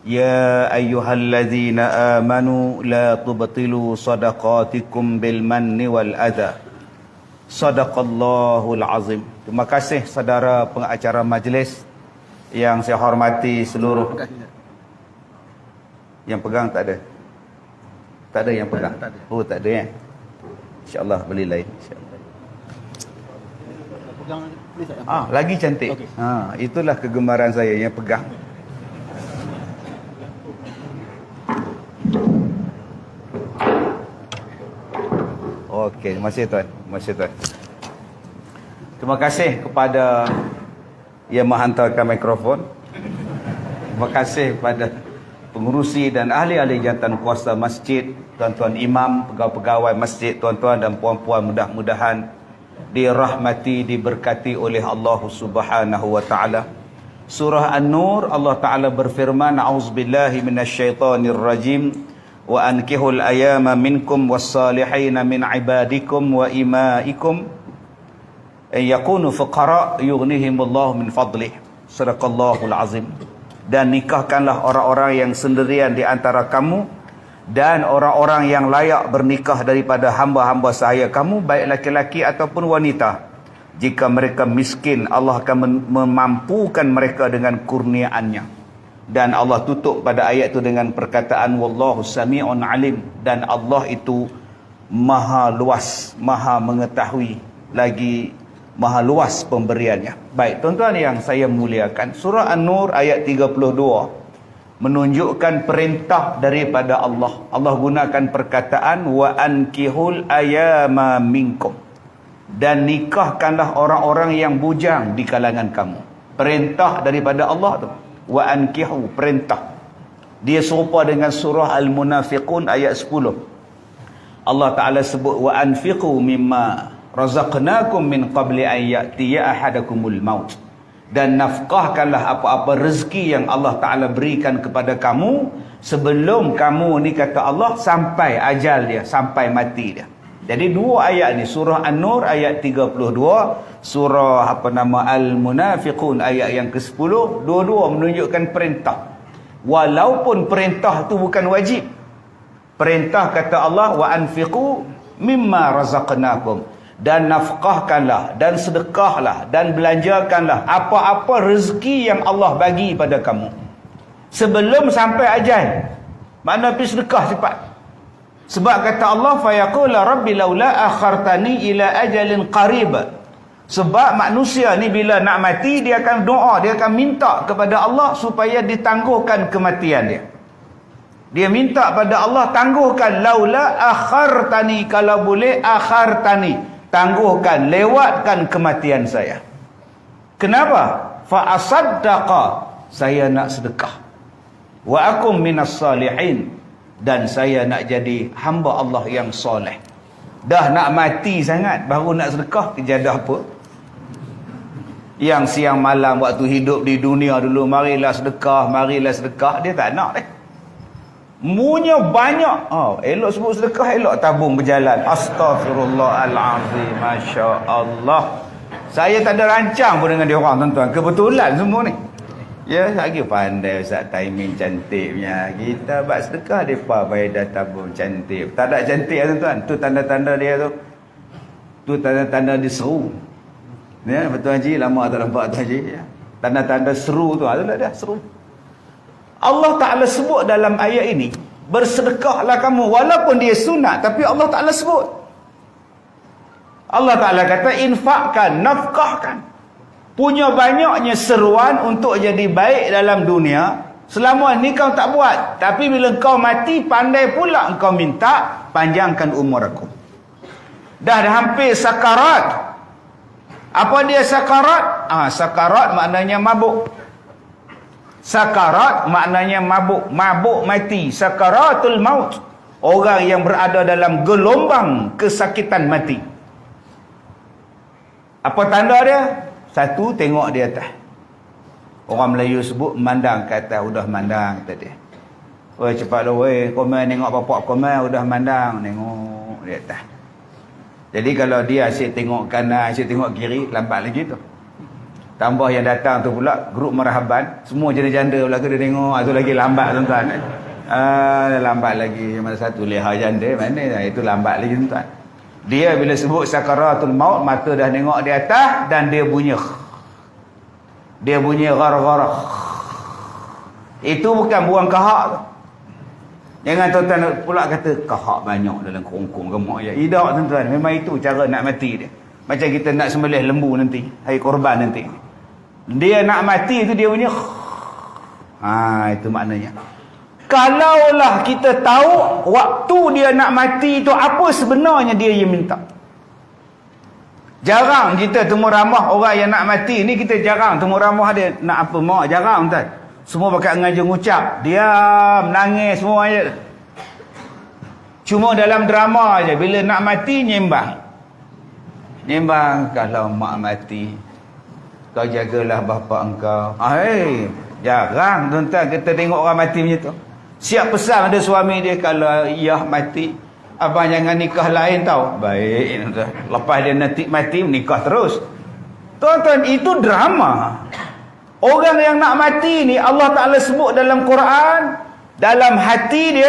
يا أيها الذين آمنوا لا تبطلوا صدقاتكم بالمن والأذى صدق الله العظيم. Terima kasih saudara pengacara majlis yang saya hormati seluruh. Yang pegang tak ada? Tak ada yang pegang? Oh tak ada ya? InsyaAllah beli lain, InsyaAllah. Lagi cantik. Okay. Itulah kegemaran saya yang pegang. Okey, terima kasih tuan. Terima kasih tuan. Terima kasih kepada yang menghantarkan mikrofon. Terima kasih kepada pengurusi dan ahli-ahli jantan kuasa masjid, tuan-tuan imam, pegawai-pegawai masjid, tuan-tuan dan puan-puan, mudah-mudahan dirahmati, diberkati oleh Allah Subhanahu wa taala. Surah An-Nur, Allah Taala berfirman, a'udzubillahi minasyaitonir rajim. Wa ankihul ayama minkum was-salihina min ibadikum wa imaikum ay yakunu fuqara yughnihimullahu min fadlih. Sadaqallahul azim. Dan nikahkanlah orang-orang yang sendirian di antara kamu dan orang-orang yang layak bernikah daripada hamba-hamba sahaya kamu, baik laki-laki ataupun wanita. Jika mereka miskin, Allah akan memampukan mereka dengan kurniaannya. Dan Allah tutup pada ayat itu dengan perkataan wallahu sami'un alim, dan Allah itu maha luas, maha mengetahui, lagi maha luas pemberiannya. Baik, tuan-tuan yang saya muliakan, surah An-Nur ayat 32 menunjukkan perintah daripada Allah. Allah gunakan perkataan wa ankihul ayama minkum, dan nikahkanlah orang-orang yang bujang di kalangan kamu. Perintah daripada Allah tu. Wa ankihu, perintah. Dia serupa dengan surah Al-Munafiqun ayat 10. Allah Ta'ala sebut wa anfiqu mimma razaqnakum min qabli an ya'tiya ahadakumul maut. Dan nafkahkanlah apa-apa rezeki yang Allah Ta'ala berikan kepada kamu sebelum kamu ni, kata Allah, sampai ajal dia, sampai mati dia. Jadi dua ayat ni, surah An-Nur ayat 32, surah Al-Munafiqun ayat yang ke-10, dua-dua menunjukkan perintah. Walaupun perintah tu bukan wajib. Perintah kata Allah wa anfiqu mimma razaqnakum, dan nafkahkanlah dan sedekahlah dan belanjakanlah apa-apa rezeki yang Allah bagi pada kamu sebelum sampai ajal. Makna pergi sedekah cepat. Sebab kata Allah fayaqula rabbi laula akhartani ila ajalin qarib. Sebab manusia ni bila nak mati, dia akan doa, dia akan minta kepada Allah supaya ditangguhkan kematian dia. Dia minta pada Allah, tangguhkan, laula akhartani, kalau boleh akhartani, tangguhkan, lewatkan kematian saya. Kenapa? Fa asaddaqa, saya nak sedekah. Wa akum minas salihin, dan saya nak jadi hamba Allah yang soleh. Dah nak mati sangat baru nak sedekah, kejadah apa? Yang siang malam waktu hidup di dunia dulu, marilah sedekah, dia tak nak deh. Munya banyak. Elok sebut sedekah, elok tabung berjalan. Astaghfirullahalazim. Masya Allah. Saya tak ada rancang pun dengan dia orang, tuan-tuan. Kebetulan semua ni. Ya, lagi pandai Ustaz, timing cantiknya. Kita buat sedekah, mereka bayar tabung cantik. Tak ada cantik lah tuan-tuan. Tu tanda-tanda dia tu. Tu tanda-tanda dia seru. Ya, betul Haji, lama tak nampak tu Haji. Ya. Tanda-tanda seru tu, adalah dah seru. Allah Ta'ala sebut dalam ayat ini, bersedekahlah kamu. Walaupun dia sunat, tapi Allah Ta'ala sebut. Allah Ta'ala kata, infakkan, nafkahkan. Punya banyaknya seruan untuk jadi baik dalam dunia. Selama ni kau tak buat, tapi bila kau mati, pandai pula kau minta, panjangkan umur aku. Dah hampir sakarat. Apa dia sakarat? Sakarat maknanya mabuk. Sakarat maknanya mabuk. Mabuk mati. Sakaratul maut. Orang yang berada dalam gelombang kesakitan mati. Apa tanda dia? Satu, tengok di atas. Orang Melayu sebut mandang ke atas. Udah mandang kata dia. Weh cepatlah weh. Komen tengok bapak komen. Udah mandang. Tengok di atas. Jadi kalau dia asyik tengok kanan, asyik tengok kiri, lambat lagi tu. Tambah yang datang tu pula grup marhaban, semua janda-janda pula dia tengok, tu lagi lambat tuan-tuan. Lambat lagi. Mana satu leha janda mana, itu lambat lagi tuan-tuan. Dia bila sebut sakaratul maut, mata dah tengok di atas dan dia bunyi gar-gar. Itu bukan buang kahak tu. Jangan tuan-tuan pula kata kahak banyak dalam kerongkong gemuk ya. Tidak tuan-tuan, memang itu cara nak mati dia. Macam kita nak sembelih lembu nanti, hari korban nanti. Dia nak mati tu dia bunyi. Itu maknanya. Kalaulah kita tahu waktu dia nak mati tu apa sebenarnya dia yang minta. Jarang kita temu ramah orang yang nak mati ni, kita jarang temu ramah dia nak apa mau, jarang tuan. Semua pakai ngajung ucap, diam, nangis semua je. Cuma dalam drama aja bila nak mati nyembang. Nyembang, kalau mak mati kau jagalah bapa engkau. Jarang tuan-tuan kita tengok orang mati macam tu. Siap pesan ada suami dia, kalau ia mati abang jangan nikah lain tau. Baik tuan-tuan. Lepas dia nanti mati menikah terus. Tuan-tuan, itu drama. Orang yang nak mati ni Allah Ta'ala sebut dalam Quran, dalam hati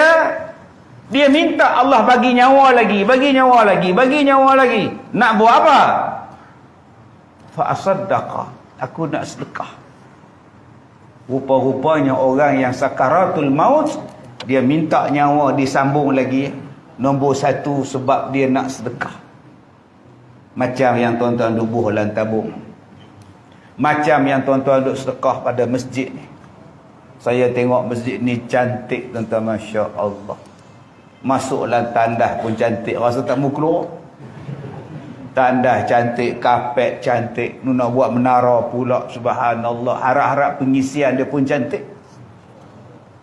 dia minta Allah bagi nyawa lagi, bagi nyawa lagi, bagi nyawa lagi. Nak buat apa? Fa'asaddaqa, aku nak sedekah. Rupa-rupanya orang yang sakaratul maut, dia minta nyawa disambung lagi. Nombor satu sebab dia nak sedekah. Macam yang tuan-tuan dubuh dalam tabung, macam yang tuan-tuan duk sedekah pada masjid ni. Saya tengok masjid ni cantik tuan-tuan, Masya Allah. Masuk dalam tandas pun cantik, rasa tak mau keluar. Tandas cantik, kapet cantik, nak buat menara pula, subhanallah. Harap-harap pengisian dia pun cantik.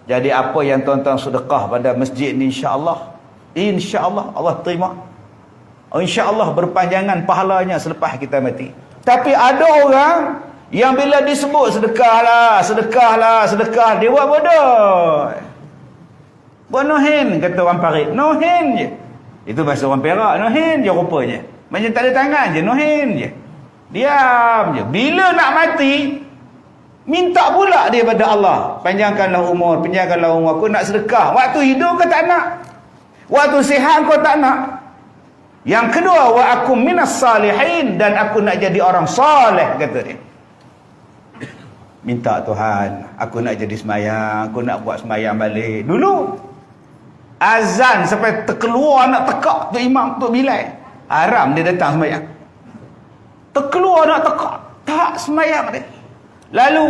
Jadi apa yang tuan-tuan sedekah pada masjid ni, insya-Allah Allah terima. Insya-Allah berpanjangan pahalanya selepas kita mati. Tapi ada orang yang bila disebut sedekah, dia buat bodoh. Buat nohen, kata orang Parit. Nohen je. Itu bahasa orang Perak, nohen je rupanya. Macam tak ada tangan je, nohen je. Diam je. Bila nak mati, minta pula dia pada Allah. Panjangkanlah umur, aku nak sedekah. Waktu hidup kau tak nak. Waktu sihat kau tak nak. Yang kedua, wa akum minas salihin, dan aku nak jadi orang soleh, kata dia. Minta Tuhan, aku nak jadi semayang, aku nak buat semayang balik. Dulu azan sampai terkeluar nak tekak tu imam tu bilai, haram dia datang semayang. Terkeluar nak tekak, tak semayang dia. Lalu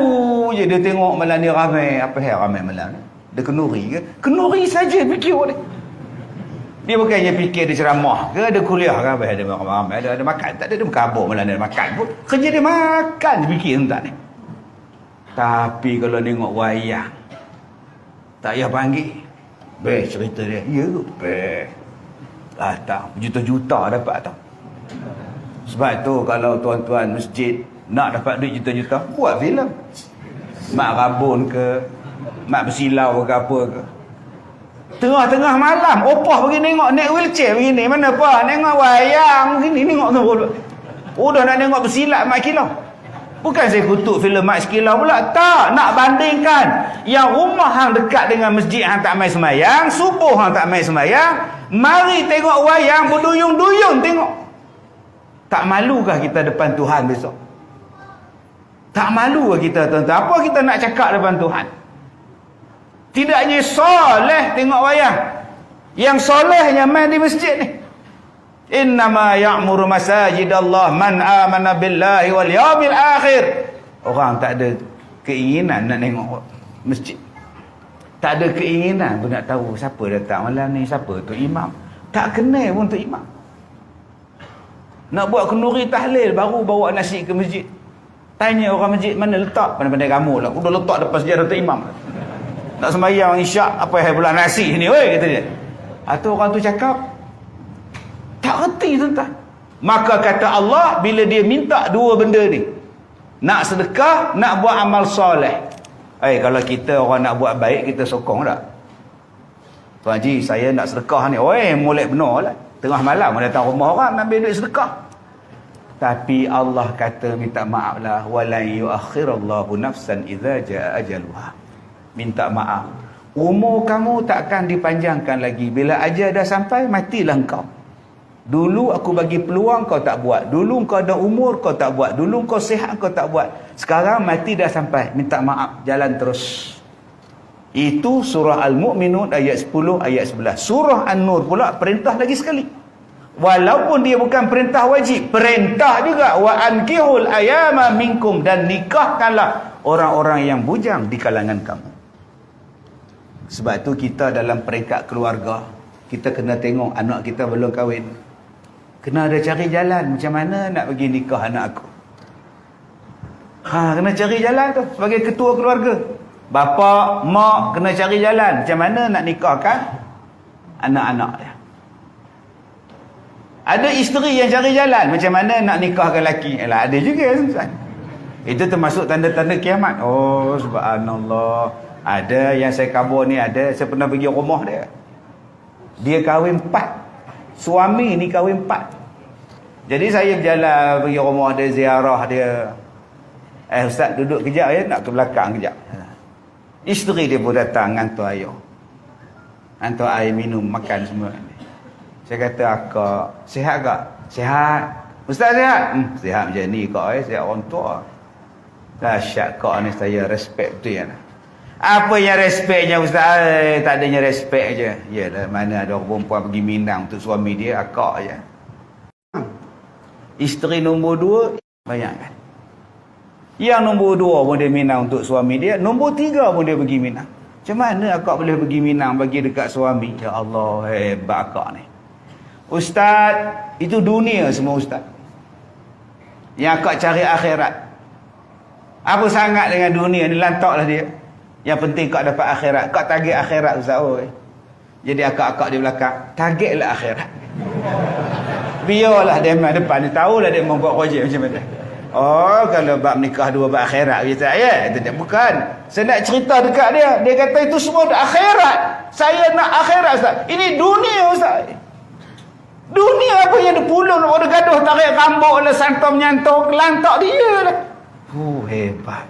je dia tengok malam ni ramai. Apa hal ramai malam ni? Dia kenuri ke? Kenuri saja fikir dia. Dia bukannya fikir dia ceramah ke, ada kuliah ke, apa ada ramai, ada makan. Tak ada, dia berkabur malam dia makan pun. Kerja dia makan, dia fikir tuan ni. Tapi kalau tengok wayang, tak payah panggil. Best cerita dia. Ya ke? Best. Tak, juta-juta dapat tau. Sebab tu kalau tuan-tuan masjid nak dapat duit juta-juta, buat filem. Mak Rabun ke, Mak Bersilau ke apa ke. Tengah-tengah malam, opah pergi tengok naik wheelchair begini. Mana apa? Tengok wayang begini, tengok tu. Udah nak tengok bersilat Mak Kilau. Bukan saya kutuk filem Mak Kilau pula. Tak, nak bandingkan. Yang rumah hang dekat dengan masjid hang tak main semayang, subuh hang tak main semayang, mari tengok wayang berduyung-duyung tengok. Tak malukah kita depan Tuhan besok? Tak malukah kita tuan-tuan? Apa kita nak cakap depan Tuhan? Tidaknya soleh tengok wayang. Yang solehnya main di masjid ni. Innama ya'muru masajidallah man amana billahi wal yawmil akhir. Orang tak ada keinginan nak tengok masjid. Tak ada keinginan pun nak tahu siapa datang malam ni, siapa tu imam. Tak kenal pun tu imam. Nak buat kenduri tahlil baru bawa nasi ke masjid. Tanya orang masjid mana letak, pandai-pandai kamu lah. Udah letak depan sejadah tu imam. Nak sembahyang isyak, apa yang pula nasi ni weh, kata dia. Atau orang tu cakap tak reti tuan-tuan. Maka kata Allah, bila dia minta dua benda ni, nak sedekah, nak buat amal soleh. Kalau kita orang nak buat baik, kita sokong tak? Tuan Haji, saya nak sedekah ni. Mulai benar lah. Tengah malam datang rumah orang nak ambil duit sedekah. Tapi Allah kata minta maaf lah, walan yuakhirallahu nafsan idza jaa ajaluha. Minta maaf. Umur kamu takkan dipanjangkan lagi. Bila ajal dah sampai, matilah engkau. Dulu aku bagi peluang, kau tak buat. Dulu kau ada umur, kau tak buat. Dulu kau sihat, kau tak buat. Sekarang mati dah sampai. Minta maaf, jalan terus. Itu surah Al-Mu'minun ayat 10, ayat 11. Surah An-Nur pula perintah lagi sekali. Walaupun dia bukan perintah wajib, perintah juga. Wa ankihul ayama minkum, dan nikahkanlah orang-orang yang bujang di kalangan kamu. Sebab tu kita dalam peringkat keluarga, kita kena tengok anak kita belum kahwin. Kena ada cari jalan macam mana nak bagi nikah anak aku. Kena cari jalan tu sebagai ketua keluarga. Bapa, mak kena cari jalan macam mana nak nikahkan anak-anak dia. Ada isteri yang cari jalan macam mana nak nikahkan lelaki. Ada juga tuan. Itu termasuk tanda-tanda kiamat. Oh subhanallah. Ada yang saya khabar ni, ada saya pernah pergi rumah dia. Dia kahwin 4. Suami ni kahwin 4. Jadi saya berjalan pergi rumah dia, ziarah dia. Ustaz duduk kejap ya, nak ke belakang kejap. Isteri dia pun datang hantar air. Hantar air minum, makan semua. Saya kata, akak, sihat tak? Sihat. Ustaz sihat? Sihat macam ni kak, sihat orang tua. Dahsyat kak ni, saya respect betul ya. Apa yang respeknya Ustaz? Tak adanya respect je. Yalah, mana ada orang perempuan pergi minang untuk suami dia, akak je. Isteri nombor 2, bayangkan. Yang nombor 2 pun dia minang untuk suami dia, nombor 3 pun dia pergi minang. Macam mana akak boleh pergi minang bagi dekat suami? Ya Allah, hebat akak ni. Ustaz, itu dunia semua Ustaz. Yang akak cari akhirat. Apa sangat dengan dunia ni, lantaklah dia. Yang penting kau dapat akhirat. Kau target akhirat Ustaz. Jadi akak-akak di belakang, targetlah akhirat. Biarlah dia main depan, dia tahulah dia membuat projek macam mana. Oh, kalau bab nikah 2 bab akhirat Ustaz ya. Itu dia bukan. Saya nak cerita dekat dia. Dia kata itu semua akhirat. Saya nak akhirat Ustaz. Ini dunia Ustaz. Dunia apa yang dia pulung, dia gaduh tarik rambut lah, santam nyantok, lantak dia lah. Hebat.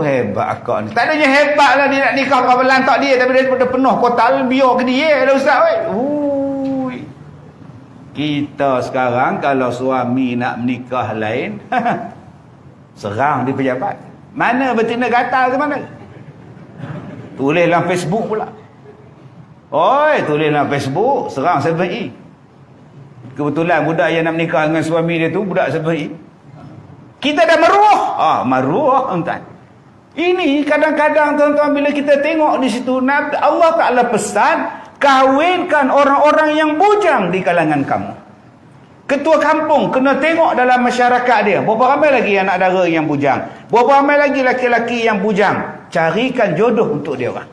Hebat akak ni. Tak adanya hebat lah dia nak nikah kau lantak dia, tapi dia penuh kotal biar ke dia lah Ustaz. Kita sekarang kalau suami nak menikah lain, serang di pejabat. Mana betina gatal ke mana? Tulis dalam Facebook pula. Tulis dalam Facebook, serang 7E. Kebetulan budak yang nak menikah dengan suami dia tu budak 7E. Kita dah maruah. Maruah tuan. Ini kadang-kadang tuan-tuan bila kita tengok di situ, Allah Ta'ala pesan, kahwinkan orang-orang yang bujang di kalangan kamu. Ketua kampung kena tengok dalam masyarakat dia, berapa ramai lagi anak dara yang bujang, berapa ramai lagi laki-laki yang bujang. Carikan jodoh untuk dia orang.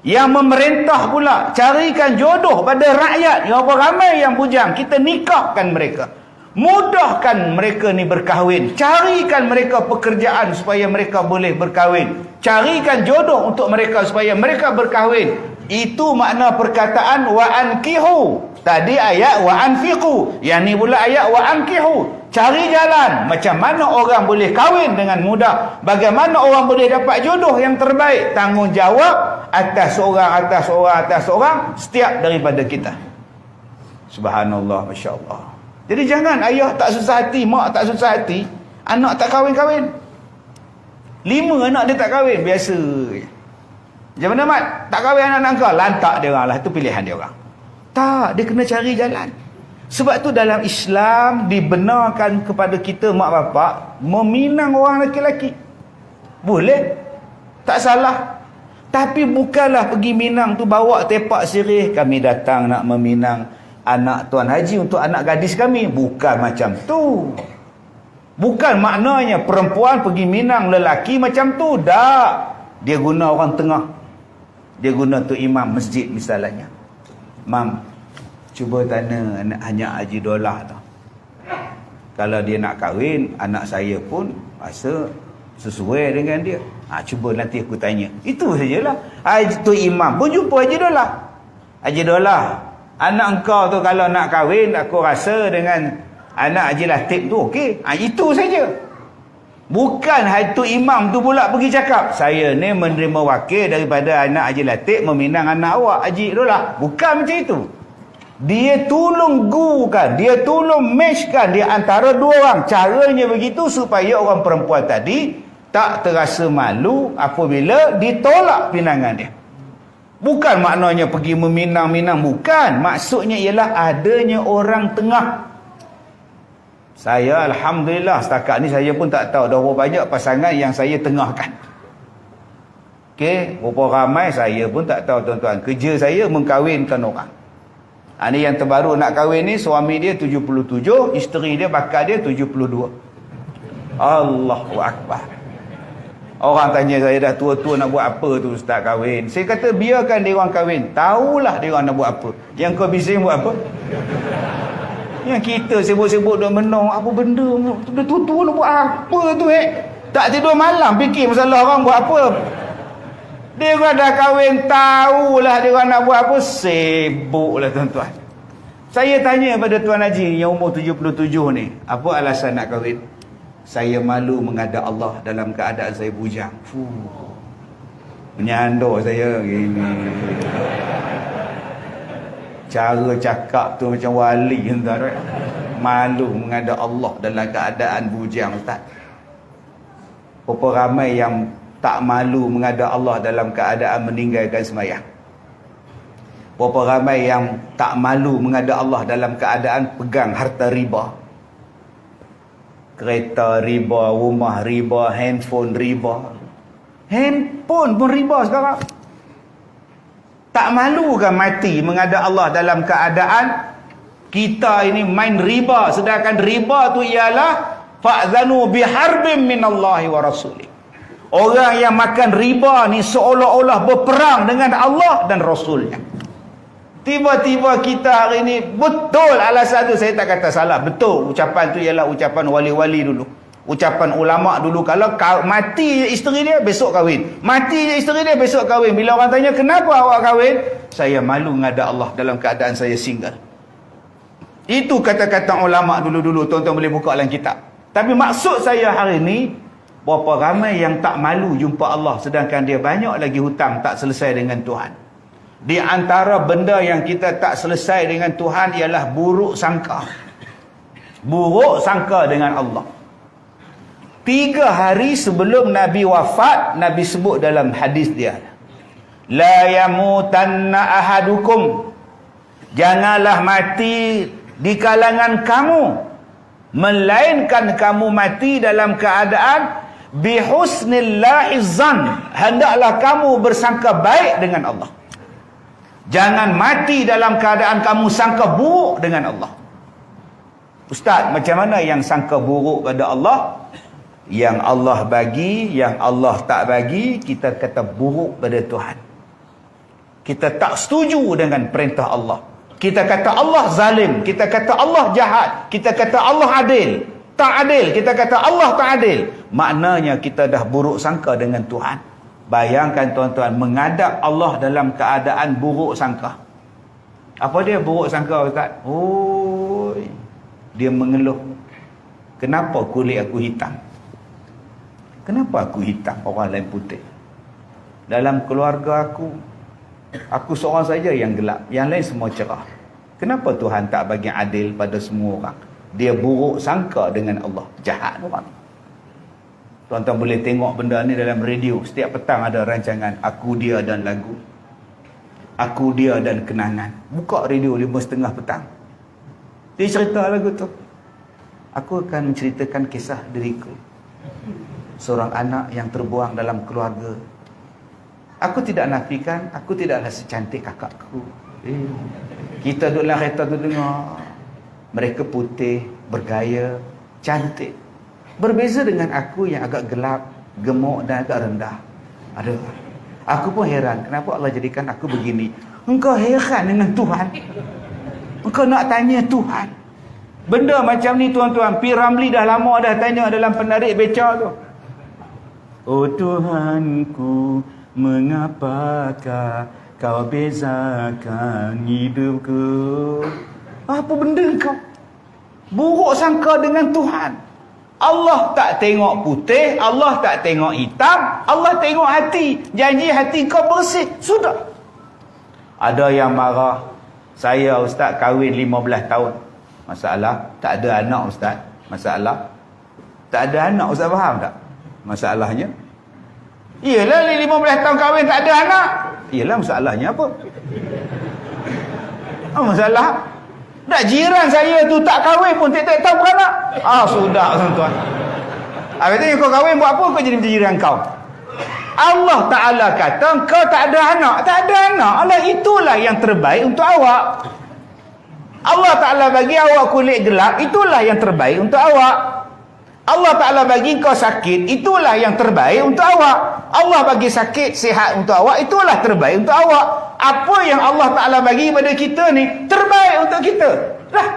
Yang memerintah pula, carikan jodoh pada rakyat, berapa ramai yang bujang, kita nikahkan mereka. Mudahkan mereka ni berkahwin. Carikan mereka pekerjaan supaya mereka boleh berkahwin. Carikan jodoh untuk mereka supaya mereka berkahwin. Itu makna perkataan wa ankihu. Tadi ayat wa anfiqu. Yang ni pula ayat wa ankihu. Cari jalan macam mana orang boleh kahwin dengan mudah. Bagaimana orang boleh dapat jodoh yang terbaik. Tanggungjawab atas seorang setiap daripada kita. Subhanallah, Masya Allah. Jadi jangan ayah tak susah hati, mak tak susah hati, anak tak kahwin-kahwin. 5 anak dia tak kahwin, biasa. Macam mana mat? Tak kahwin anak-anak kau? Lantak dia orang lah, itu pilihan dia orang. Tak, dia kena cari jalan. Sebab tu dalam Islam dibenarkan kepada kita mak bapak meminang orang lelaki-lelaki. Boleh, tak salah. Tapi bukanlah pergi minang tu bawa tepak sirih, kami datang nak meminang anak Tuan Haji untuk anak gadis kami. Bukan macam tu. Bukan maknanya perempuan pergi minang lelaki macam tu. Tak. Dia guna orang tengah. Dia guna tu imam masjid misalnya. Mam, cuba tanya anak hanya Haji Dolah tu. Kalau dia nak kahwin, anak saya pun rasa sesuai dengan dia. Cuba nanti aku tanya. Itu sajalah. Tu imam pun jumpa Haji Dolah. Haji Dolah, anak engkau tu kalau nak kahwin, aku rasa dengan anak Haji Latif tu okey. Itu saja. Bukan itu imam tu pula pergi cakap, saya ni menerima wakil daripada anak Haji Latif meminang anak awak Haji Lola. Bukan macam itu. Dia tolong gukan, dia tolong matchkan di antara dua orang. Caranya begitu supaya orang perempuan tadi tak terasa malu apabila ditolak pinangan dia. Bukan maknanya pergi meminang-minang, bukan. Maksudnya ialah adanya orang tengah. Saya alhamdulillah setakat ni saya pun tak tahu dah berapa banyak pasangan yang saya tengahkan. Okey, berapa ramai saya pun tak tahu tuan-tuan. Kerja saya mengkahwinkan orang. Ini yang terbaru nak kahwin ni, suami dia 77, isteri dia bakal dia 72. Allahu Akbar. Orang tanya saya, dah tua-tua nak buat apa tu ustaz kahwin? Saya kata biarkan dia orang kahwin. Tahulah dia orang nak buat apa. Yang kau bising buat apa? Yang kita sibuk-sibuk dah menong, apa benda dah tua-tua nak buat apa tu tak tidur malam fikir masalah orang buat apa. Dia orang dah kahwin, tahulah dia orang nak buat apa, sibuklah tuan-tuan. Saya tanya pada Tuan Haji yang umur 77 ni, apa alasan nak kahwin? Saya malu menghadap Allah dalam keadaan saya bujang. Menyandor saya gini. Cara cakap tu macam wali entah. Malu menghadap Allah dalam keadaan bujang, ustaz. Berapa ramai yang tak malu menghadap Allah dalam keadaan meninggalkan sembahyang. Berapa ramai yang tak malu menghadap Allah dalam keadaan pegang harta riba. Kereta riba, rumah riba, handphone riba. Handphone pun riba sekarang. Tak malu kan mati menghadap Allah dalam keadaan kita ini main riba, sedangkan riba tu ialah fa'zanu biharbin minallahi wa rasulih. Orang yang makan riba ni seolah-olah berperang dengan Allah dan Rasulnya. Tiba-tiba kita hari ni, betul alasan tu, saya tak kata salah, betul ucapan tu ialah ucapan wali-wali dulu, ucapan ulama dulu. Kalau mati isteri dia, besok kahwin. Mati isteri dia, besok kahwin. Bila orang tanya, kenapa awak kahwin? Saya malu menghadap Allah dalam keadaan saya single. Itu kata-kata ulama dulu-dulu. Tuan-tuan boleh buka dalam kitab. Tapi maksud saya hari ni, berapa ramai yang tak malu jumpa Allah, sedangkan dia banyak lagi hutang tak selesai dengan Tuhan. Di antara benda yang kita tak selesai dengan Tuhan ialah buruk sangka. Buruk sangka dengan Allah. 3 hari sebelum Nabi wafat, Nabi sebut dalam hadis dia, la yamutanna ahadukum, janganlah mati di kalangan kamu, melainkan kamu mati dalam keadaan bihusnillahi zan, hendaklah kamu bersangka baik dengan Allah. Jangan mati dalam keadaan kamu sangka buruk dengan Allah. Ustaz, macam mana yang sangka buruk pada Allah? Yang Allah bagi, yang Allah tak bagi, kita kata buruk pada Tuhan. Kita tak setuju dengan perintah Allah. Kita kata Allah zalim, kita kata Allah jahat, kita kata Allah adil. Tak adil, kita kata Allah tak adil. Maknanya kita dah buruk sangka dengan Tuhan. Bayangkan tuan-tuan, menghadap Allah dalam keadaan buruk sangka. Apa dia buruk sangka, Ustaz? Dia mengeluh. Kenapa kulit aku hitam? Kenapa aku hitam, orang lain putih? Dalam keluarga aku seorang saja yang gelap, yang lain semua cerah. Kenapa Tuhan tak bagi adil pada semua orang? Dia buruk sangka dengan Allah. Jahat orang. Tuan-tuan boleh tengok benda ni dalam radio. Setiap petang ada rancangan Aku Dia dan Lagu, Aku Dia dan Kenangan. Buka radio 5:30 petang, dia cerita lagu tu. Aku akan menceritakan kisah diriku, seorang anak yang terbuang dalam keluarga. Aku tidak nafikan, aku tidaklah secantik kakakku. Kita duduk dalam kereta tu dengar, mereka putih, bergaya, cantik. Berbeza dengan aku yang agak gelap, gemuk dan agak rendah. Aku pun heran, kenapa Allah jadikan aku begini? Engkau heran dengan Tuhan? Engkau nak tanya Tuhan? Benda macam ni tuan-tuan, P. Ramlee dah lama dah tanya dalam penarik beca tu. Oh Tuhanku, mengapakah kau bezakan hidupku? Apa benda kau? Buruk sangka dengan Tuhan. Allah tak tengok putih, Allah tak tengok hitam, Allah tengok hati. Janji hati kau bersih, sudah. Ada yang marah, saya ustaz kahwin 15 tahun. Masalah, tak ada anak ustaz. Masalah, tak ada anak, ustaz faham tak? Masalahnya, iyalah 15 tahun kahwin tak ada anak. Iyalah, masalahnya apa? Masalah, dah jiran saya tu tak kahwin pun tak tahu beranak. Sudah tuan-tuan. Katanya kau kahwin buat apa kau jadi macam jiran kau? Allah Ta'ala kata kau tak ada anak. Tak ada anak. Allah, itulah yang terbaik untuk awak. Allah Ta'ala bagi awak kulit gelap, itulah yang terbaik untuk awak. Allah Ta'ala bagi kau sakit, itulah yang terbaik untuk awak. Allah bagi sakit, sihat untuk awak, itulah terbaik untuk awak. Apa yang Allah Ta'ala bagi pada kita ni terbaik untuk kita. Lah,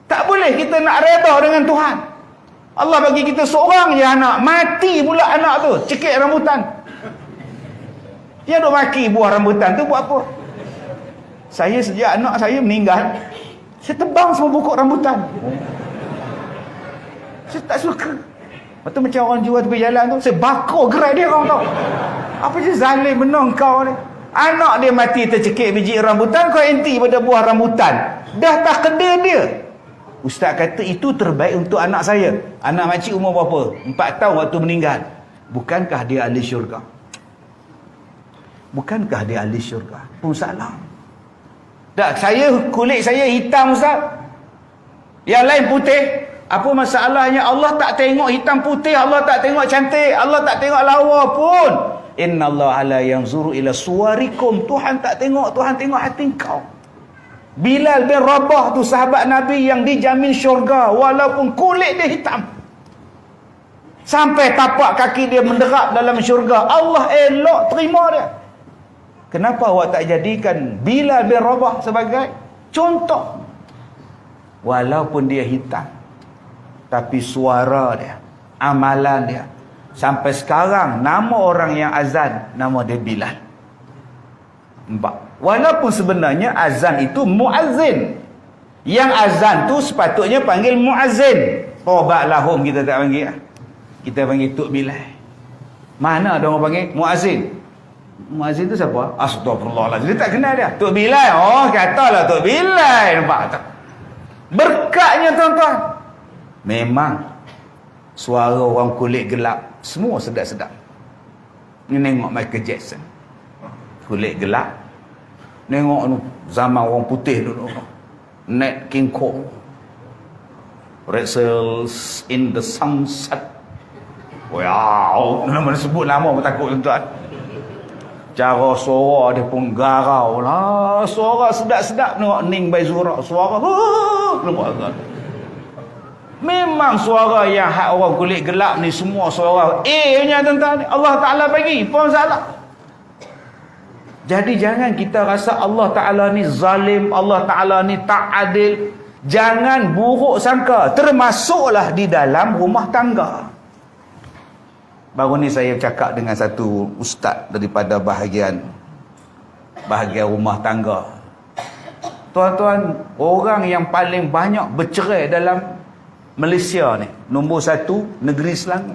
tak boleh kita nak reda dengan Tuhan. Allah bagi kita seorang je anak, mati pula anak tu, cekik rambutan. Dia duk maki buah rambutan tu buat apa? Saya sejak anak saya meninggal, saya tebang semua pokok rambutan. Saya tak suka. Lepas tu macam orang jual tepi jalan tu, saya bakar gerai dia, orang tahu. Apa je zalim benar kau ni. Anak dia mati tercekik biji rambutan, kau anti pada buah rambutan. Dah tak kena dia. Ustaz kata itu terbaik untuk anak saya. Anak makcik umur berapa? 4 tahun waktu meninggal. Bukankah dia ahli syurga? Bukankah dia ahli syurga? Pun salah. Tak, kulit saya hitam ustaz. Yang lain putih. Apa masalahnya? Allah tak tengok hitam putih, Allah tak tengok cantik, Allah tak tengok lawa pun. Innallaha la yanzuru ila suwarikum. Tuhan tak tengok, Tuhan tengok hati kau. Bilal bin Rabah tu sahabat Nabi yang dijamin syurga walaupun kulit dia hitam. Sampai tapak kaki dia menderap dalam syurga. Allah elok terima dia. Kenapa awak tak jadikan Bilal bin Rabah sebagai contoh? Walaupun dia hitam, tapi suara dia, amalan dia, sampai sekarang nama orang yang azan, nama dia Bilal. Walaupun sebenarnya azan itu muazzin. Yang azan tu sepatutnya panggil muazzin. Tobat lahum kita tak panggil. Kita panggil Tok Bilal. Mana ada orang panggil muazzin? Muazzin tu siapa? Astagfirullahaladzim. Dia tak kenal dia. Tok Bilal. Oh, katalah Tok Bilal. Nampak tak? Berkatnya tuan-tuan. Memang suara orang kulit gelap semua sedap-sedap. Ni tengok Michael Jackson, kulit gelap. Tengok zaman orang putih dulu, Nat King Cole, Wrestles in the Sunset. Wow, nama sebut nama pun takut tuan-tuan. Cara suara dia pun garau lah. Suara sedap-sedap tengok Ning Baizura. Suara tuan. Memang suara yang hak orang kulit gelap ni semua suara nya tuan-tuan. Allah Ta'ala bagi pun salah. Jadi jangan kita rasa Allah Ta'ala ni zalim, Allah Ta'ala ni tak adil. Jangan buruk sangka. Termasuklah di dalam rumah tangga. Baru ni saya cakap dengan satu ustaz daripada bahagian rumah tangga. Tuan-tuan, orang yang paling banyak bercerai dalam Malaysia ni, nombor 1 negeri Selangor,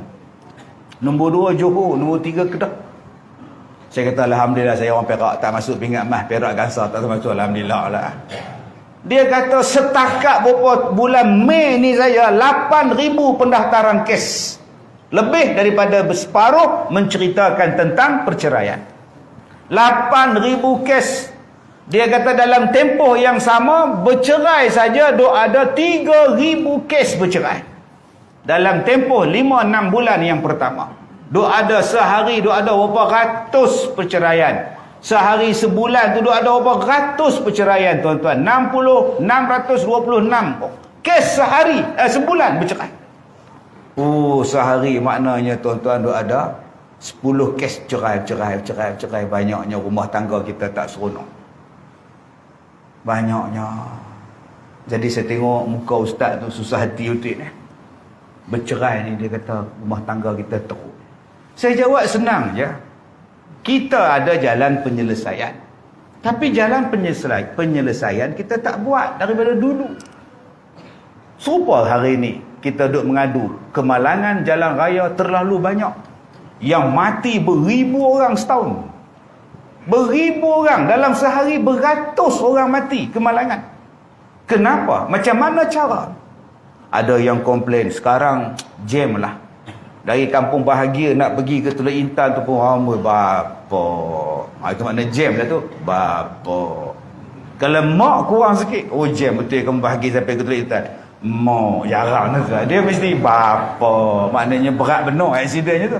nombor 2 Johor, nombor 3 Kedah. Saya kata alhamdulillah saya orang Perak, tak masuk pingat mas, Perak Gansar tak masuk, alhamdulillah lah. Dia kata setakat beberapa bulan Mei ni saya 8,000 pendaftaran kes. Lebih daripada separuh menceritakan tentang perceraian. 8,000 kes. Dia kata dalam tempoh yang sama bercerai saja ada 3,000 kes bercerai. Dalam tempoh 5-6 bulan yang pertama. Ada sehari ada berapa ratus perceraian. Sehari sebulan tu ada berapa ratus perceraian tuan-tuan. 626 kes sehari, sebulan bercerai. Sehari maknanya tuan-tuan ada 10 kes cerai. Banyaknya rumah tangga kita tak seronok. Banyaknya. Jadi saya tengok muka ustaz tu susah hati utik ni. Bercerai ni dia kata rumah tangga kita teruk. Saya jawab senang je. Kita ada jalan penyelesaian. Tapi jalan penyelesaian kita tak buat daripada dulu. Serupa hari ni kita duk mengadu kemalangan jalan raya terlalu banyak. Yang mati beribu orang setahun. Beribu orang dalam sehari, beratus orang mati kemalangan. Kenapa? Macam mana cara? Ada yang komplain sekarang jam lah. Dari Kampung Bahagia nak pergi ke Teluk Intan tu pun ramai. Bapa. Itu makna jam lah tu. Bapa. Kalau mak kurang sikit, oh jam betul Kampung Bahagia sampai ke Teluk Intan. Mak jarang nak. Dia mesti bapa. Maknanya berat benar aksidennya tu.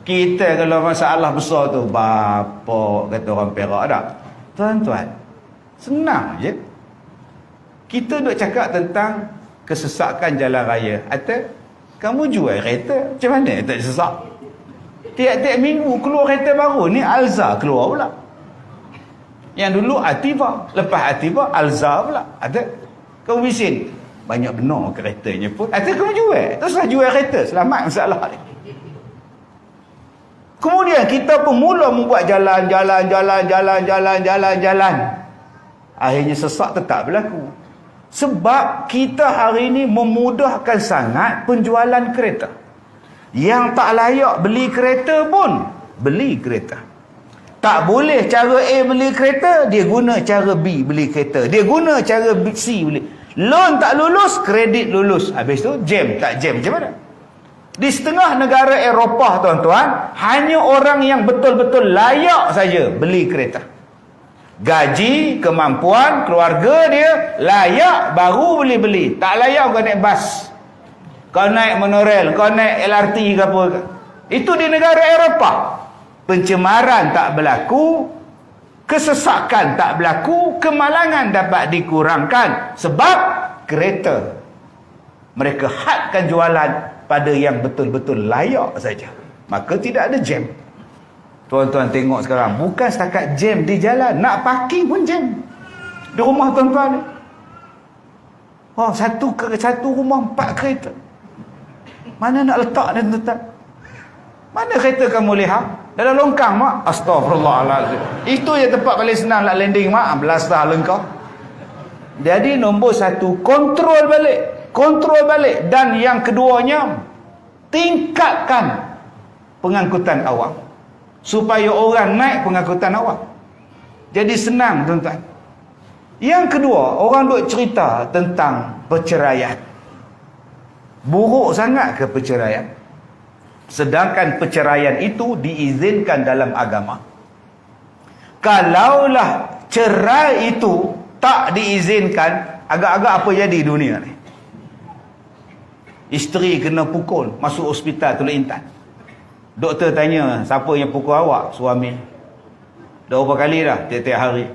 Kita kalau masalah besar tu, bapa, kata orang Perak tak? Tuan-tuan, senang je. Kita duk cakap tentang kesesakan jalan raya. Atau kamu jual kereta, macam mana tak sesak? Tiap-tiap minggu keluar kereta baru ni, Alza keluar pula. Yang dulu Ativa, lepas Ativa Alza pula. Ada kamu bising, banyak benar keretanya pun. Atau kamu jual, teruslah jual kereta, selamat masalah ni. Kemudian kita pun mula membuat jalan. Akhirnya sesak tetap berlaku. Sebab kita hari ini memudahkan sangat penjualan kereta. Yang tak layak beli kereta pun beli kereta. Tak boleh cara A beli kereta, dia guna cara B beli kereta. Dia guna cara C beli. Loan tak lulus, kredit lulus. Habis tu jam tak jam, macam mana? Di setengah negara Eropah, tuan-tuan, hanya orang yang betul-betul layak saja beli kereta. Gaji, kemampuan, keluarga dia layak baru boleh-beli. Tak layak kau naik bas, kau naik monorail, kau naik LRT ke apa. Itu di negara Eropah. Pencemaran tak berlaku, kesesakan tak berlaku, kemalangan dapat dikurangkan. Sebab kereta mereka hadkan jualan pada yang betul-betul layak saja. Maka tidak ada jam. Tuan-tuan tengok sekarang, bukan setakat jam di jalan, nak parking pun jam. Di rumah tuan-tuan ni, oh, satu rumah 4 kereta. Mana nak letak ni tuan-tuan? Mana kereta kamu lihat? Dalam longkang mak. Astagfirullahaladzim. Itu je tempat paling senang nak landing mak. Belasah lengkau. Jadi nombor 1, kontrol balik. Kontrol balik. Dan yang keduanya, tingkatkan pengangkutan awam supaya orang naik pengangkutan awam. Jadi senang tuan-tuan. Yang kedua, orang duk cerita tentang perceraian. Buruk sangat ke perceraian? Sedangkan perceraian itu diizinkan dalam agama. Kalaulah cerai itu tak diizinkan, agak-agak apa jadi dunia ni? Isteri kena pukul, masuk hospital Teluk Intan. Doktor tanya, siapa yang pukul awak? Suami. Dah berapa kali dah? Tiap-tiap hari.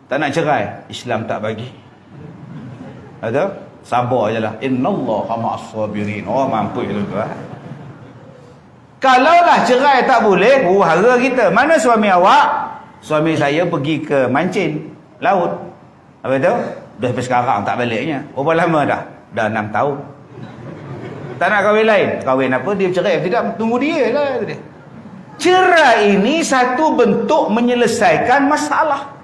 Tak nak cerai? Islam tak bagi. Ada? Sabar je lah. Innallaha ma'as sabirin. Oh, mampu itu. Kalaulah cerai tak boleh, hara kita. Mana suami awak? Suami saya pergi ke mancing laut. Apa tu? Dah sampai sekarang tak baliknya. Berapa lama dah? Dah 6 tahun. Tak nak kahwin lain. Kahwin apa? Dia cerai. Tidak, tunggu dia lah. Cerai ini satu bentuk menyelesaikan masalah.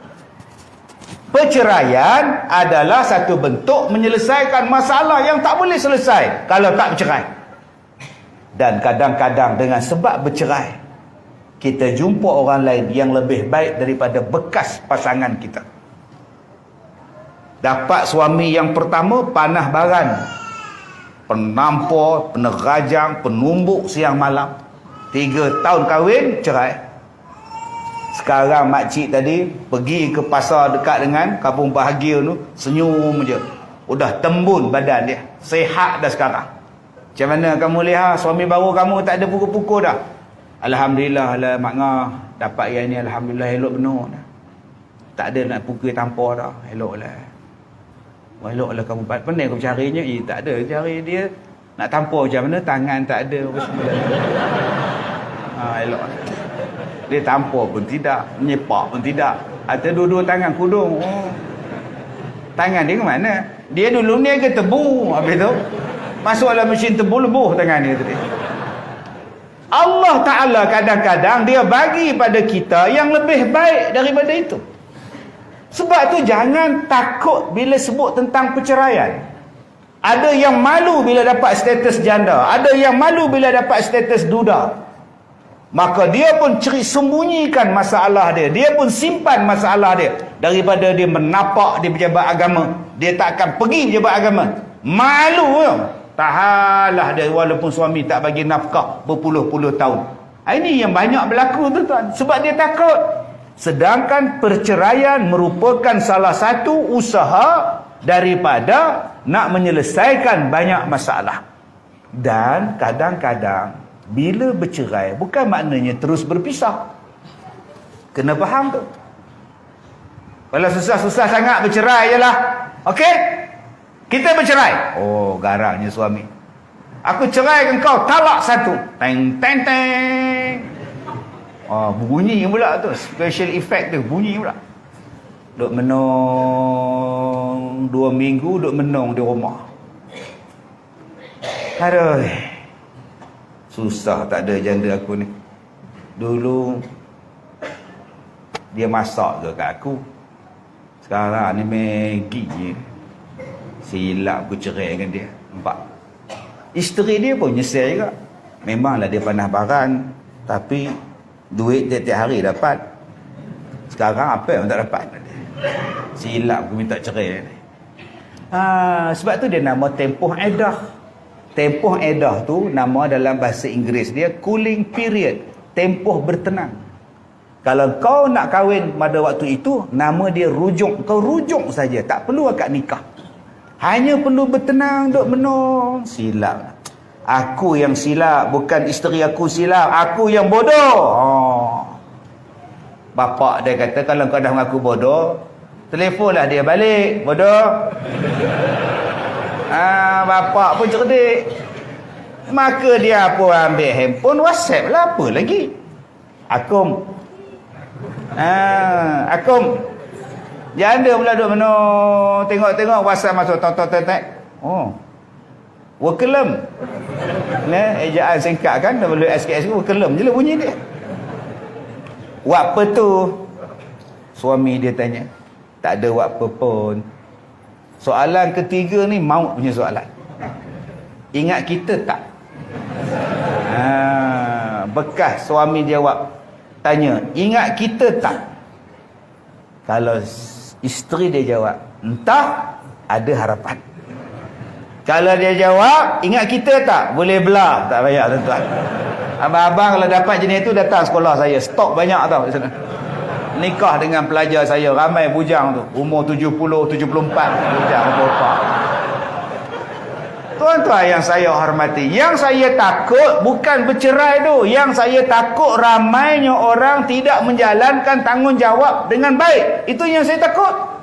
Perceraian adalah satu bentuk menyelesaikan masalah yang tak boleh selesai kalau tak bercerai. Dan kadang-kadang dengan sebab bercerai, kita jumpa orang lain yang lebih baik daripada bekas pasangan kita. Dapat suami yang pertama panah baran, penampar, penerajang, penumbuk siang malam. 3 tahun kahwin, cerai. Sekarang makcik tadi pergi ke pasar dekat dengan Kampung Bahagia tu, senyum je. Udah tembun badan dia, sihat dah sekarang. Macam mana kamu lihat suami baru kamu tak ada pukul-pukul dah? Alhamdulillah lah mak ngah, dapat yang ni alhamdulillah elok benar dah. Tak ada nak pukul tampar dah, eloklah. Wah, eloklah kamu pandai kau carinya. Tak ada cari dia nak tampar macam mana, tangan tak ada apa semua. Elok. Dia tampar pun tidak, menyepak pun tidak. Atau dua-dua tangan kudung. Oh. Tangan dia ke mana? Dia dulu ni ke tebu. Habis tu masuk dalam mesin tebu, lebuh tangan dia tadi. Allah Ta'ala kadang-kadang dia bagi pada kita yang lebih baik daripada itu. Sebab tu jangan takut bila sebut tentang perceraian. Ada yang malu bila dapat status janda, ada yang malu bila dapat status duda. Maka dia pun sembunyikan masalah dia, dia pun simpan masalah dia, daripada dia menapak di pejabat agama. Dia tak akan pergi pejabat agama, malu ya. Tahanlah dia walaupun suami tak bagi nafkah berpuluh-puluh tahun. Ini yang banyak berlaku tuan-tuan, sebab dia takut. Sedangkan perceraian merupakan salah satu usaha daripada nak menyelesaikan banyak masalah. Dan kadang-kadang bila bercerai bukan maknanya terus berpisah. Kena faham tu. Kalau susah-susah sangat bercerai je lah. Okey? Kita bercerai. Oh, garangnya suami. Aku cerai dengan kau, talak satu. Teng teng teng. Oh, bunyi pula tu, special effect tu, bunyi pula. Duk menung 2 minggu, duk menung di rumah. Aduh, susah tak ada janda aku ni. Dulu dia masak ke kat aku, sekarang ni Maggi je. Silap aku cerai dengan dia. Nampak? Isteri dia pun nyesal juga. Memanglah dia pandai barang, tapi duit tiap-tiap hari dapat. Sekarang apa yang tak dapat? Silap aku minta cerai. Sebab tu dia nama tempoh edah. Tempoh edah tu nama dalam bahasa Inggeris dia cooling period, tempoh bertenang. Kalau kau nak kahwin pada waktu itu, nama dia rujuk. Kau rujuk saja, tak perlu akad nikah. Hanya perlu bertenang, duk menung. Silap. Aku yang silap, bukan isteri aku silap. Aku yang bodoh. Bapak dia kata, kalau kau dah mengaku bodoh, telefonlah dia balik. Bodoh. Bapak pun cerdik. Maka dia pun ambil handphone, WhatsApp lah, apa lagi. Akum. Akum. Janda pula duk menung. Tengok-tengok WhatsApp masuk. Tok. Oh. Wakelem. Ejaan singkat kan, WSKS wakelem je lah bunyi dia. Wak apa tu? Suami dia tanya. Tak ada wak apa pun. Soalan ketiga ni maut punya soalan. Ingat kita tak? Bekas suami jawab. Tanya, ingat kita tak? Kalau isteri dia jawab, entah, ada harapan. Kalau dia jawab, ingat kita tak? Boleh belah. Tak payah tuan-tuan. Abang-abang kalau dapat jenis itu, datang sekolah saya. Stok banyak tau di sana. Nikah dengan pelajar saya. Ramai bujang tu. Umur 70, 74. Bujang umur 4. Tuan-tuan yang saya hormati. Yang saya takut bukan bercerai tu. Yang saya takut ramainya orang tidak menjalankan tanggungjawab dengan baik. Itu yang saya takut.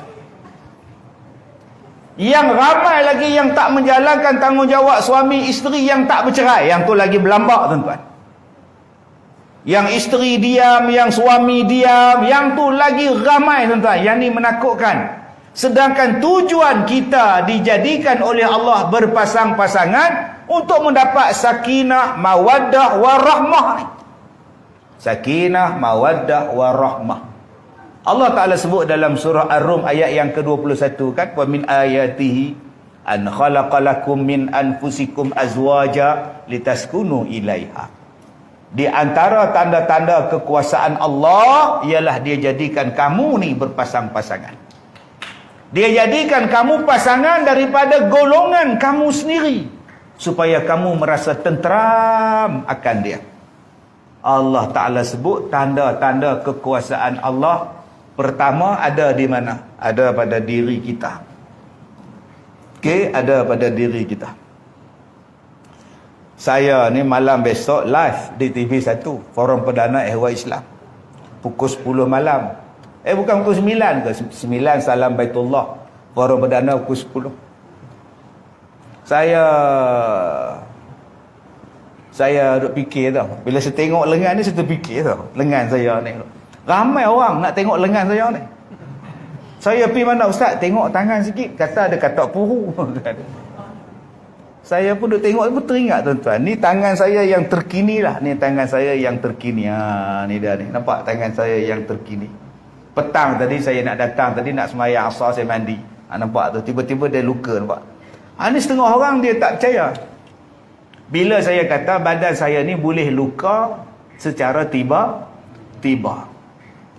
Yang ramai lagi yang tak menjalankan tanggungjawab suami isteri yang tak bercerai. Yang tu lagi berlambak tuan-tuan. Yang isteri diam, yang suami diam, yang tu lagi ramai tuan-tuan. Yang ni menakutkan. Sedangkan tujuan kita dijadikan oleh Allah berpasang-pasangan untuk mendapat sakinah, mawaddah, warahmah. Sakinah, mawaddah, warahmah. Allah Ta'ala sebut dalam surah Ar-Rum ayat yang ke-21 kan, wa min ayatihi an khalaqalakum min anfusikum azwaja litaskunu ilaiha. Di antara tanda-tanda kekuasaan Allah ialah dia jadikan kamu ni berpasang-pasangan. Dia jadikan kamu pasangan daripada golongan kamu sendiri supaya kamu merasa tenteram akan dia. Allah Ta'ala sebut tanda-tanda kekuasaan Allah. Pertama ada di mana? Ada pada diri kita. Okey, ada pada diri kita. Saya ni malam besok live di TV1, Forum Perdana Ehwal Islam. Pukul 10 malam. Bukan pukul 9 ke? 9 Salam Baitullah. Forum Perdana pukul 10. Saya duk fikir tau. Bila saya tengok lengan ni, saya terfikir tau. Lengan saya ni. Ramai orang nak tengok lengan saya ni. Saya pergi mana ustaz, tengok tangan sikit, kata ada katak puru. Saya pun duk tengok pun teringat tuan-tuan. Ni tangan saya yang terkini lah. Ni tangan saya yang terkini. Ni dia ni. Nampak tangan saya yang terkini. Petang tadi saya nak datang, tadi nak sembahyang asar saya mandi. Nampak tu, tiba-tiba dia luka, nampak. Ni setengah orang dia tak percaya. Bila saya kata badan saya ni boleh luka secara tiba-tiba.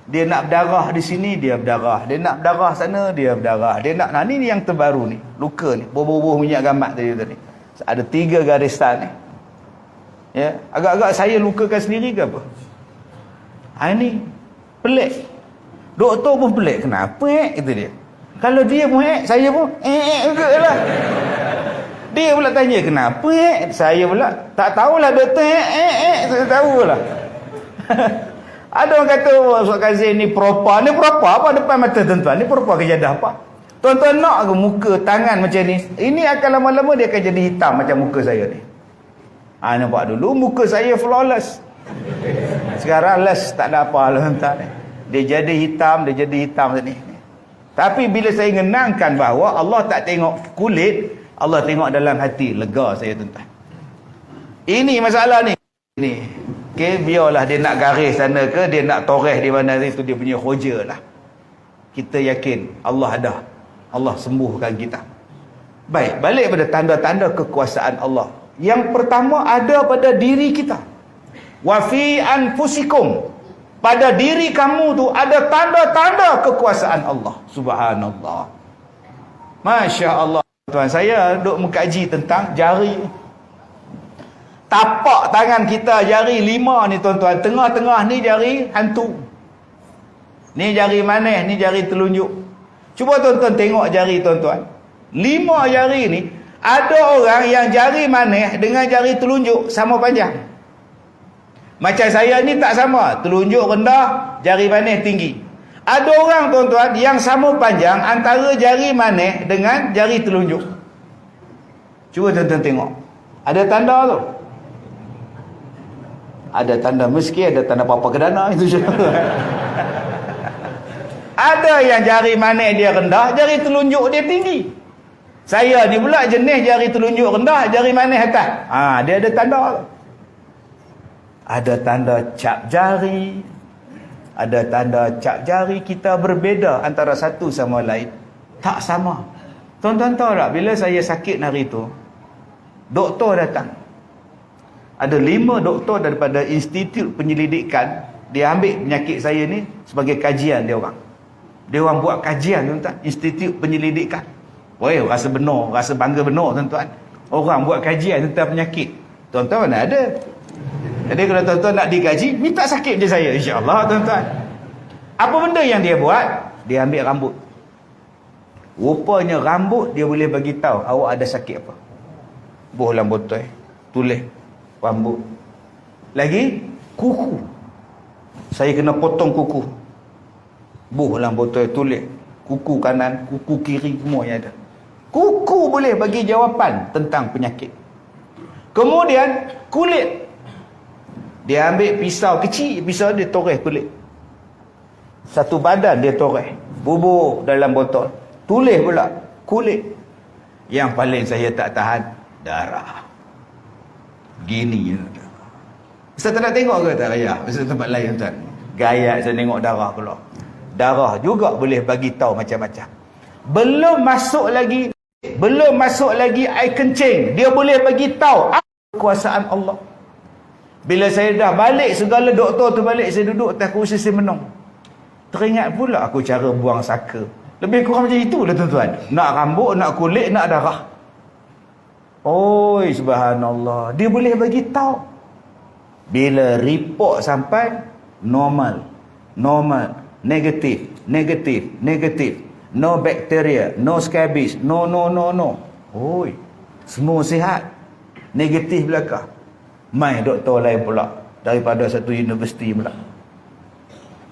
Dia nak berdarah di sini, dia berdarah. Dia nak berdarah sana, dia berdarah. Dia nak, ni yang terbaru ni, luka ni, bubuh-bubuh minyak gamat tadi. Ada 3 garisan ni. Ya, agak-agak saya lukakan sendiri ke apa? Ini pelik. Doktor pun pelik. Kenapa kata dia? Kalau dia pun saya pun juga lah. Dia pula tanya kenapa saya pula tak tahulah doktor saya tahulah. Ada orang kata Ustaz Kazim ni propa. Ni propa apa depan mata tuan-tuan? Ni propa kejadah apa? Tuan-tuan nak ke muka tangan macam ni? Ini akan lama-lama dia akan jadi hitam macam muka saya ni. Nampak dulu muka saya flawless. Sekarang less tak ada apa lah tuan-tuan. Dia jadi hitam macam ni. Tapi bila saya ngenangkan bahawa Allah tak tengok kulit, Allah tengok dalam hati, lega saya tuan-tuan. Ini masalah ni. Okey, biarlah dia nak garis sana ke, dia nak toreh di mana itu dia punya hoja lah. Kita yakin Allah ada. Allah sembuhkan kita. Baik, balik pada tanda-tanda kekuasaan Allah. Yang pertama ada pada diri kita. Wa fi anfusikum. Pada diri kamu tu ada tanda-tanda kekuasaan Allah. Subhanallah. Masya Allah. Tuan, saya duk mengkaji tentang jari. Tapak tangan kita jari 5 ni tuan-tuan. Tengah-tengah ni jari hantu. Ni jari manis, ni jari telunjuk. Cuba tuan-tuan tengok jari tuan-tuan. 5 jari ni, ada orang yang jari manis dengan jari telunjuk sama panjang. Macam saya ni tak sama. Telunjuk rendah, jari manis tinggi. Ada orang tuan-tuan yang sama panjang antara jari manis dengan jari telunjuk. Cuba tuan-tuan tengok. Ada tanda tu? Ada tanda meski, ada tanda papa kedana itu je. Ada yang jari manis dia rendah, jari telunjuk dia tinggi. Saya ni pula jenis jari telunjuk rendah, jari manis atas. Dia ada tanda. Ada tanda cap jari. Ada tanda cap jari. Kita berbeza antara satu sama lain. Tak sama. Tuan-tuan tahu tak, bila saya sakit hari tu, doktor datang. Ada 5 doktor daripada Institut Penyelidikan. Dia ambil penyakit saya ni sebagai kajian dia orang. Dia orang buat kajian tuan-tuan, Institut Penyelidikan. Weh, rasa benar, rasa bangga benar tuan-tuan. Orang buat kajian tentang penyakit. Tuan-tuan mana ada? Jadi kalau tuan-tuan nak dikaji, minta sakit je saya, insya-Allah tuan-tuan. Apa benda yang dia buat? Dia ambil rambut. Rupanya rambut dia boleh bagi tahu awak ada sakit apa. Buh dalam botol, tulis rambut. Lagi kuku. Saya kena potong kuku. Buh dalam botol, tulis kuku kanan, kuku kiri, semua yang ada. Kuku boleh bagi jawapan tentang penyakit. Kemudian kulit. Dia ambil pisau kecil, pisau dia toreh kulit. Satu badan dia toreh, bubur dalam botol. Tulis pula kulit. Yang paling saya tak tahan, darah. Gini. Ustaz tak nak tengok ke tak raya? Ustaz tempat lain tuan. Gaya saya tengok darah pula. Darah juga boleh bagi tahu macam-macam. Belum masuk lagi air kencing, dia boleh bagi tahu kekuasaan Allah. Bila saya dah balik, segala doktor tu balik, saya duduk atas kursi saya menung. Teringat pula aku cara buang saka. Lebih kurang macam itulah tuan-tuan. Nak rambut, nak kulit, nak darah. Oi, subhanallah. Dia boleh bagi tahu. Bila report sampai normal, negatif. No bacteria, no scabies, no. Oi, semua sihat. Negatif belakang. Mai doktor lain pula daripada satu universiti pula.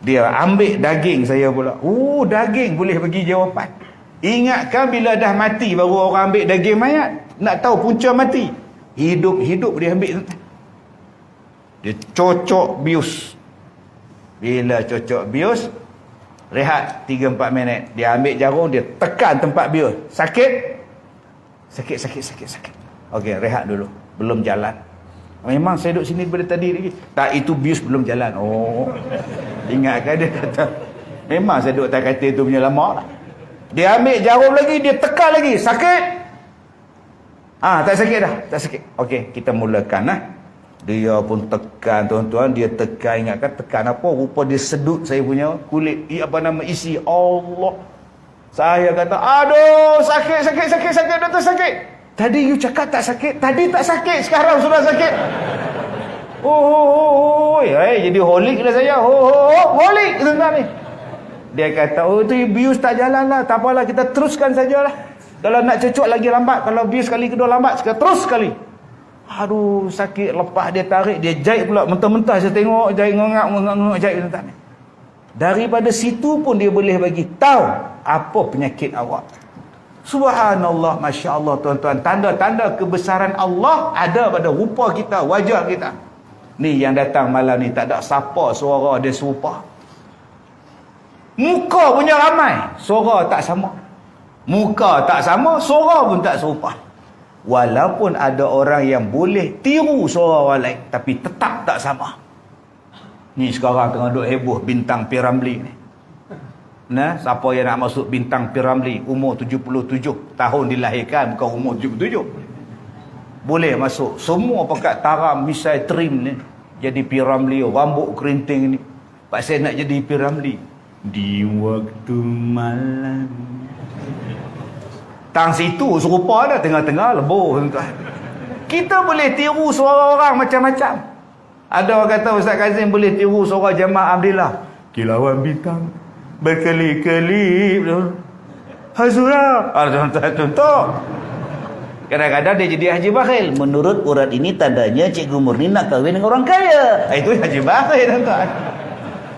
Dia ambil daging saya pula. Daging boleh bagi jawapan. Ingatkan bila dah mati baru orang ambil daging mayat. Nak tahu punca mati. Hidup dia ambil. Dia cocok bius. Bila cocok bius, rehat 3-4 minit. Dia ambil jarum, dia tekan tempat bius. Sakit. Okey, rehat dulu. Belum jalan. Memang saya duduk sini daripada tadi lagi. Tak, itu bius belum jalan. Ingatkan dia kata. Memang saya duduk atas katil tu punya lama lah. Dia ambil jarum lagi, dia tekan lagi. Sakit? Tak sakit dah. Tak sakit. Okey, kita mulakan lah. Dia pun tekan, tuan-tuan. Dia tekan, ingatkan tekan apa? Rupa dia sedut saya punya kulit. Isi. Allah. Saya kata, aduh, sakit, doktor sakit. Tadi you cakap tak sakit. Tadi tak sakit, sekarang sudah sakit. Jadi holik lah saya. Holik, tuan-tuan ni. Dia kata, tu bius tak jalan lah. Tak apalah, kita teruskan sajalah. Kalau nak cucuk lagi lambat. Kalau bius sekali kedua lambat, terus sekali. Aduh, sakit. Lepas dia tarik, dia jahit pula. Mentah-mentah saya tengok, jahit ngengak, jahit. Daripada situ pun dia boleh bagi tahu apa penyakit awak. Subhanallah, Masya Allah, tuan-tuan. Tanda-tanda kebesaran Allah ada pada rupa kita, wajah kita. Ni yang datang malam ni, tak ada siapa suara dia serupa. Muka punya ramai, suara tak sama. Muka tak sama, suara pun tak serupa. Walaupun ada orang yang boleh tiru suara orang lain, tapi tetap tak sama. Ni sekarang tengah duk heboh bintang P.Ramlee ni. Nah, siapa yang nak masuk bintang P.Ramlee, umur 77 tahun dilahirkan, bukan umur 77. Boleh masuk. Semua pakat taram misai trim ni. Jadi P.Ramlee, rambut kerinting ni. Pak saya nak jadi P.Ramlee. Di waktu malam. Tang situ serupa dah, tengah-tengah lebur. Kita boleh tiru suara orang macam-macam. Ada orang kata Ustaz Kazim boleh tiru suara jemaah Alhamdulillah. Kilauan bintang berkelip-kelip. Hazura. Contoh. Kadang-kadang dia jadi haji bakhil. Menurut urat ini tandanya Cikgu Murni nak kahwin dengan orang kaya. Itu haji bakhil, tuan-tuan.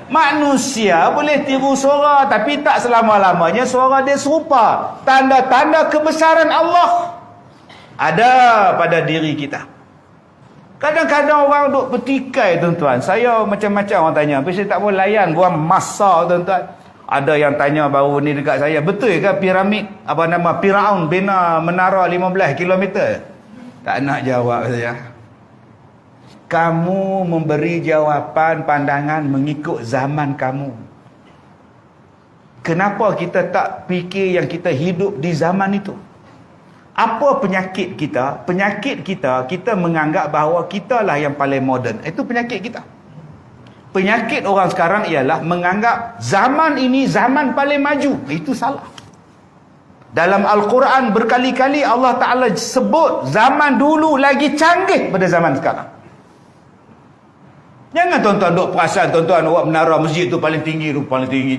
Manusia boleh tiru suara, tapi tak selama-lamanya suara dia serupa. Tanda-tanda kebesaran Allah ada pada diri kita. Kadang-kadang orang duk petikai, tuan-tuan. Saya macam-macam orang tanya, tapi saya tak boleh layan buang masa, tuan-tuan. Ada yang tanya baru ni dekat saya, betul ke piramid Firaun bina menara 15 km? Tak nak jawab saya. Kamu memberi jawapan pandangan mengikut zaman kamu. Kenapa kita tak fikir yang kita hidup di zaman itu? Apa penyakit kita? Penyakit kita, kita menganggap bahawa kita lah yang paling moden. Itu penyakit kita. Penyakit orang sekarang ialah menganggap zaman ini zaman paling maju. Itu salah. Dalam Al-Quran berkali-kali Allah Ta'ala sebut zaman dulu lagi canggih pada zaman sekarang. Jangan tuan-tuan duk perasan tuan-tuan awak menara masjid tu paling tinggi.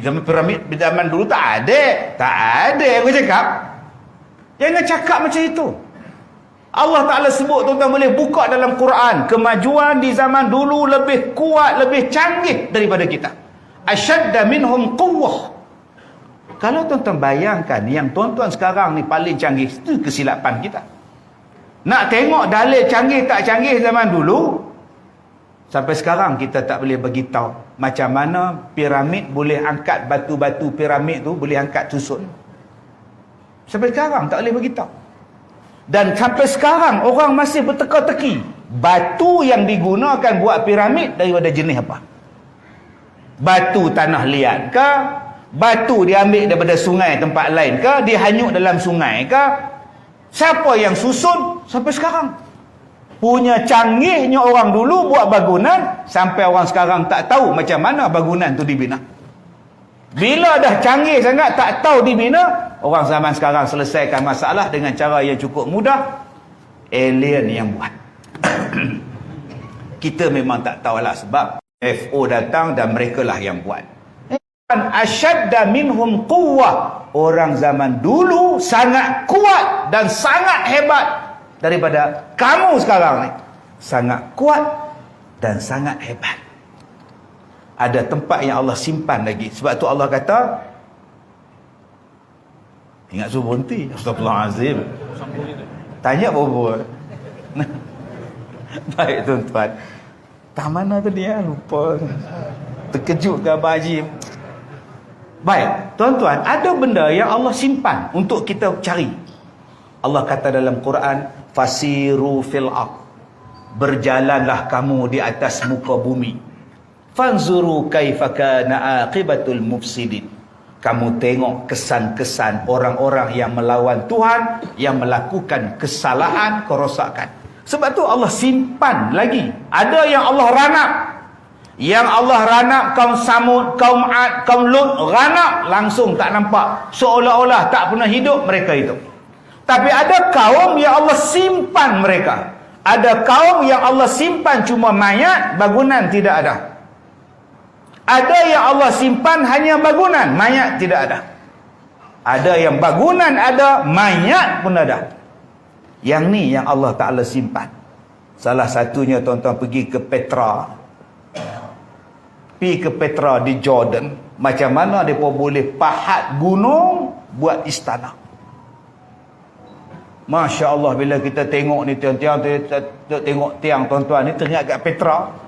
Zaman piramid zaman dulu tak ada. Tak ada aku cakap. Jangan cakap macam itu. Allah Ta'ala sebut, tuan-tuan boleh buka dalam Quran. Kemajuan di zaman dulu lebih kuat, lebih canggih daripada kita. Asyadda minhum quwwah. Kalau tuan-tuan bayangkan yang tuan-tuan sekarang ni paling canggih, itu kesilapan kita. Nak tengok dalil canggih tak canggih zaman dulu, sampai sekarang kita tak boleh bagi tahu macam mana piramid boleh angkat batu-batu piramid tu, boleh angkat susun. Sampai sekarang tak boleh bagi tahu. Dan sampai sekarang orang masih berteka-teki batu yang digunakan buat piramid daripada jenis apa? Batu tanah liat ke? Batu diambil daripada sungai tempat lain ke? Dihanyut dalam sungai ke? Siapa yang susun? Sampai sekarang punya canggihnya orang dulu buat bangunan, sampai orang sekarang tak tahu macam mana bangunan tu dibina. Bila dah canggih sangat tak tahu dibina, orang zaman sekarang selesaikan masalah dengan cara yang cukup mudah. Alien yang buat. Kita memang tak tahulah sebab FO datang dan mereka lah yang buat. Asyadda minhum quwwah. Orang zaman dulu sangat kuat dan sangat hebat daripada kamu sekarang ni. Sangat kuat dan sangat hebat. Ada tempat yang Allah simpan lagi. Sebab tu Allah kata, ingat suruh berhenti. Astagfirullahalazim. Tanya apa-apa. Baik tuan-tuan. Tak mana tadi ya? Lupa. Terkejut ke Abang Haji. Baik tuan-tuan, ada benda yang Allah simpan untuk kita cari. Allah kata dalam Quran, fasiru fil ard. Berjalanlah kamu di atas muka bumi. Fanzuru kaifa kana aqibatul mufsidin. Kamu tengok kesan-kesan orang-orang yang melawan Tuhan, yang melakukan kesalahan, kerosakan. Sebab tu Allah simpan lagi. Ada yang Allah ranap. Yang Allah ranap kaum Samud, kaum Ad, kaum Lut, ranap langsung tak nampak. Seolah-olah tak pernah hidup mereka itu. Tapi ada kaum yang Allah simpan mereka. Ada kaum yang Allah simpan cuma mayat, bangunan tidak ada. Ada yang Allah simpan hanya bangunan, mayat tidak ada. Ada yang bangunan ada, mayat pun ada. Yang ni yang Allah Ta'ala simpan. Salah satunya tuan-tuan pergi ke Petra. Pergi ke Petra di Jordan. Macam mana mereka boleh pahat gunung buat istana. Masya Allah, bila kita tengok ni tiang-tiang, tengok tiang tuan-tuan ni teringat kat Petra.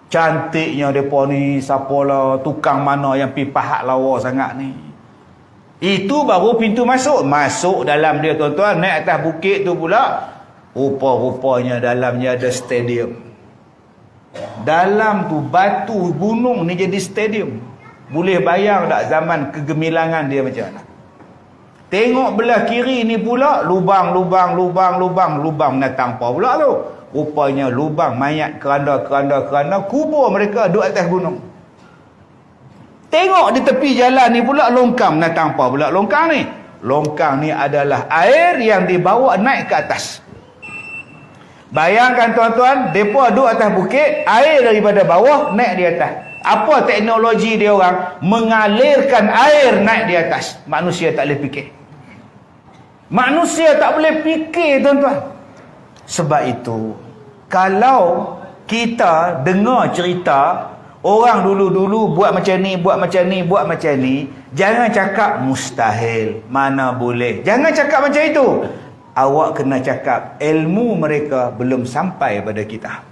Cantiknya mereka ni, siapalah tukang mana yang pergi pahat lawa sangat ni. Itu baru pintu masuk. Masuk dalam dia tuan-tuan, naik atas bukit tu pula, rupa-rupanya dalamnya ada stadium. Dalam tu batu gunung ni jadi stadium. Boleh bayang tak zaman kegemilangan dia macam mana? Tengok belah kiri ni pula, lubang binatang apa pula tu? Rupanya lubang mayat keranda kubur mereka duduk atas gunung. Tengok di tepi jalan ni pula longkang binatang apa pula longkang ni? Longkang ni adalah air yang dibawa naik ke atas. Bayangkan tuan-tuan, mereka duduk atas bukit, air daripada bawah naik di atas. Apa teknologi dia orang? Mengalirkan air naik di atas. Manusia tak boleh fikir. Manusia tak boleh fikir tuan-tuan. Sebab itu, kalau kita dengar cerita orang dulu-dulu buat macam ni, jangan cakap mustahil, mana boleh. Jangan cakap macam itu. Awak kena cakap ilmu mereka belum sampai pada kita.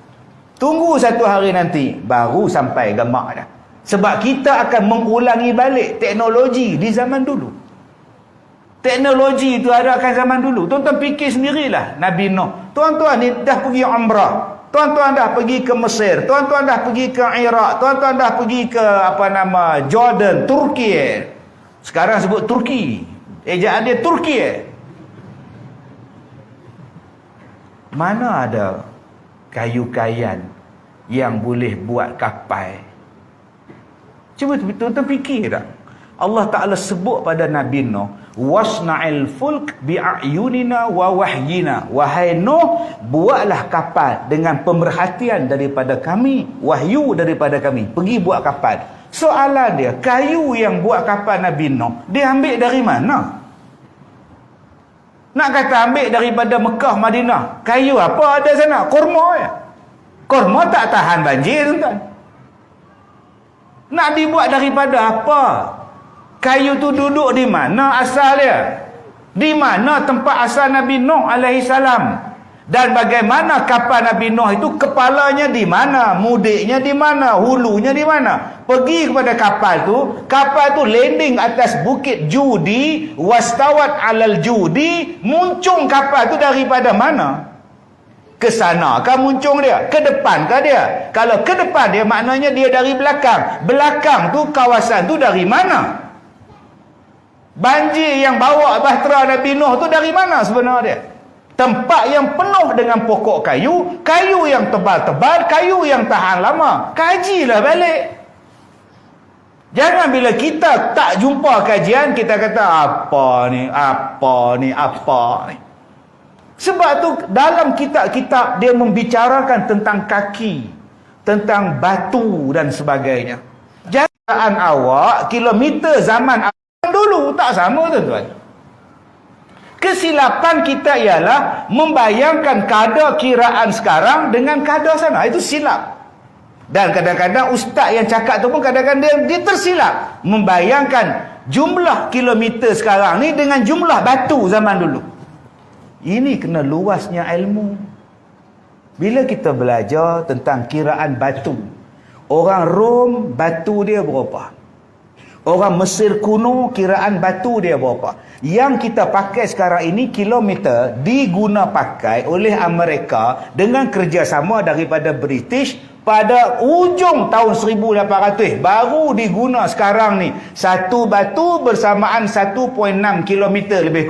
Tunggu satu hari nanti, baru sampai gamak dah. Sebab kita akan mengulangi balik teknologi di zaman dulu. Teknologi itu ada akan zaman dulu. Tuan-tuan fikir sendirilah. Nabi Nuh. Tuan-tuan ni dah pergi umrah. Tuan-tuan dah pergi ke Mesir. Tuan-tuan dah pergi ke Iraq. Tuan-tuan dah pergi ke Jordan, Turki. Sekarang sebut Turki. Ejaan dia Turki. Mana ada kayu-kayan yang boleh buat kapal? Cuba tuan-tuan fikir tak? Allah Ta'ala sebut pada Nabi Nuh, wasna'il fulk bi'ayunina wa wahyina. Wahai Nuh, buatlah kapal dengan pemerhatian daripada kami, wahyu daripada kami. Pergi buat kapal. Soalan dia, kayu yang buat kapal Nabi Nuh, dia ambil dari mana? Nak kata ambil daripada Mekah, Madinah. Kayu apa ada sana? Kurma ya. Kurma tak tahan banjir tuan-tuan. Nak dibuat daripada apa? Kayu tu duduk di mana asal dia? Di mana tempat asal Nabi Nuh alaihi salam? Dan bagaimana kapal Nabi Nuh itu, kepalanya di mana, mudiknya di mana, hulunya di mana? Pergi kepada kapal tu landing atas bukit Judi, wastawat alal Judi. Muncung kapal tu daripada mana? Ke sana kah muncung dia? Ke depan kah dia? Kalau ke depan dia, maknanya dia dari belakang. Belakang tu, kawasan tu dari mana? Banjir yang bawa bahtera Nabi Nuh tu dari mana sebenarnya? Tempat yang penuh dengan pokok kayu, kayu yang tebal-tebal, kayu yang tahan lama. Kajilah balik. Jangan bila kita tak jumpa kajian, kita kata apa ni. Sebab tu dalam kitab-kitab dia membicarakan tentang kaki, tentang batu dan sebagainya. Jalan awak, kilometer zaman dulu tak sama tuan-tuan. Kesilapan kita ialah membayangkan kadar kiraan sekarang dengan kadar sana. Itu silap. Dan kadang-kadang ustaz yang cakap tu pun kadang-kadang dia tersilap. Membayangkan jumlah kilometer sekarang ni dengan jumlah batu zaman dulu. Ini kena luasnya ilmu. Bila kita belajar tentang kiraan batu, orang Rom batu dia berapa? Orang Mesir kuno kiraan batu dia berapa? Yang kita pakai sekarang ini diguna pakai oleh Amerika dengan kerjasama daripada British pada ujung tahun 1800 baru diguna sekarang ni. Satu batu bersamaan 1.6 kilometer lebih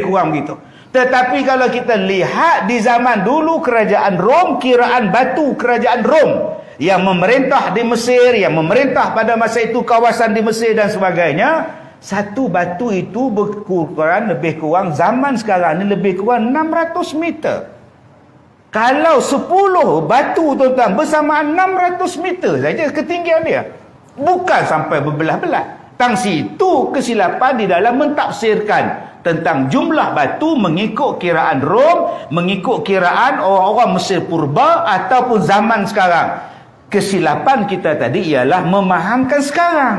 kurang begitu. Tetapi kalau kita lihat di zaman dulu kerajaan Rom, kiraan batu kerajaan Rom yang memerintah di Mesir, yang memerintah pada masa itu kawasan di Mesir dan sebagainya, satu batu itu lebih kurang zaman sekarang ni lebih kurang 600 meter. Kalau 10 batu tuan-tuan bersamaan 600 meter saja ketinggian dia, bukan sampai berbelah-belah. Tang situ kesilapan di dalam mentafsirkan tentang jumlah batu mengikut kiraan Rom, mengikut kiraan orang-orang Mesir purba ataupun zaman sekarang. Kesilapan kita tadi ialah memahamkan sekarang.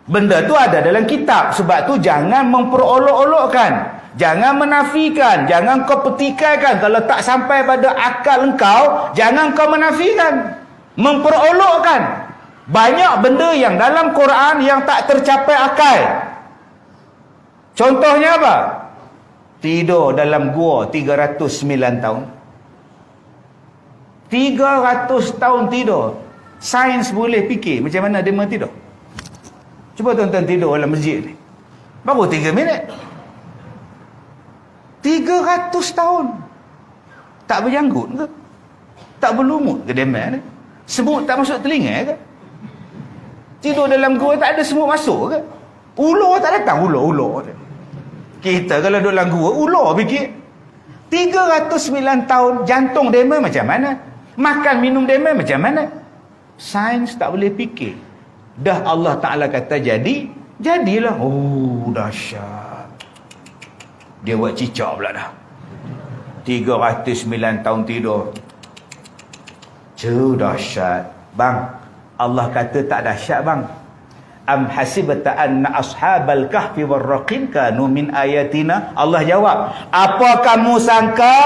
Benda tu ada dalam kitab. Sebab tu jangan memperolok-olokkan. Jangan menafikan. Jangan kau petikaikan. Kalau tak sampai pada akal engkau, jangan kau menafikan. Memperolokkan. Banyak benda yang dalam Quran yang tak tercapai akal. Contohnya apa? Tidur dalam gua 309 tahun. 300 tahun tidur. Sains boleh fikir macam mana dia tidur. Cuba tuan-tuan tidur dalam masjid ni. Baru 3 minit. 300 tahun. Tak berjanggut ke? Tak berlumut ke demen ni? Semut tak masuk telinga ke? Tidur dalam gua tak ada semut masuk ke? Ular tak datang, ular. Kita kalau duduk dalam gua, ular fikir. 309 tahun, jantung dema macam mana? Makan minum dema macam mana? Sains tak boleh fikir. Dah Allah Ta'ala kata jadi, jadilah. Oh, dahsyat. Dia buat cicak pula dah. 309 tahun tidur. Dahsyat. Bang, Allah kata tak dahsyat bang. Am hasibta anna ashabal kahfi warraqim kanu min ayatina. Allah jawab, apa kamu sangka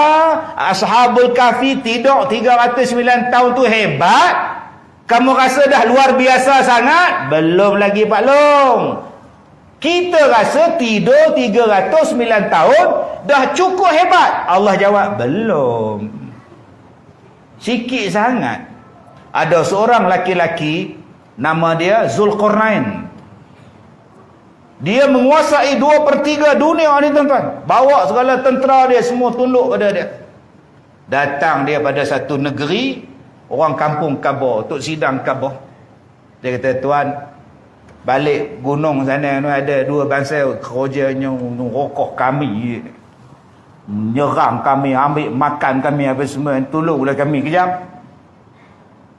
ashabul kahfi tidur 309 tahun tu hebat? Kamu rasa dah luar biasa sangat? Belum lagi Pak Long. Kita rasa tidur 309 tahun dah cukup hebat. Allah jawab, belum. Sikit sangat. Ada seorang laki-laki, nama dia Zulkarnain. Dia menguasai 2/3 dunia ni tuan-tuan. Bawa segala tentera dia semua tunduk pada dia. Datang dia pada satu negeri, orang kampung Kaabah, untuk sidang Kaabah. Dia kata, tuan, balik gunung sana tu ada 2 bangsa kerjanya rokok kami, menyerang kami, ambil makan kami apa semua, tolonglah kami kejap.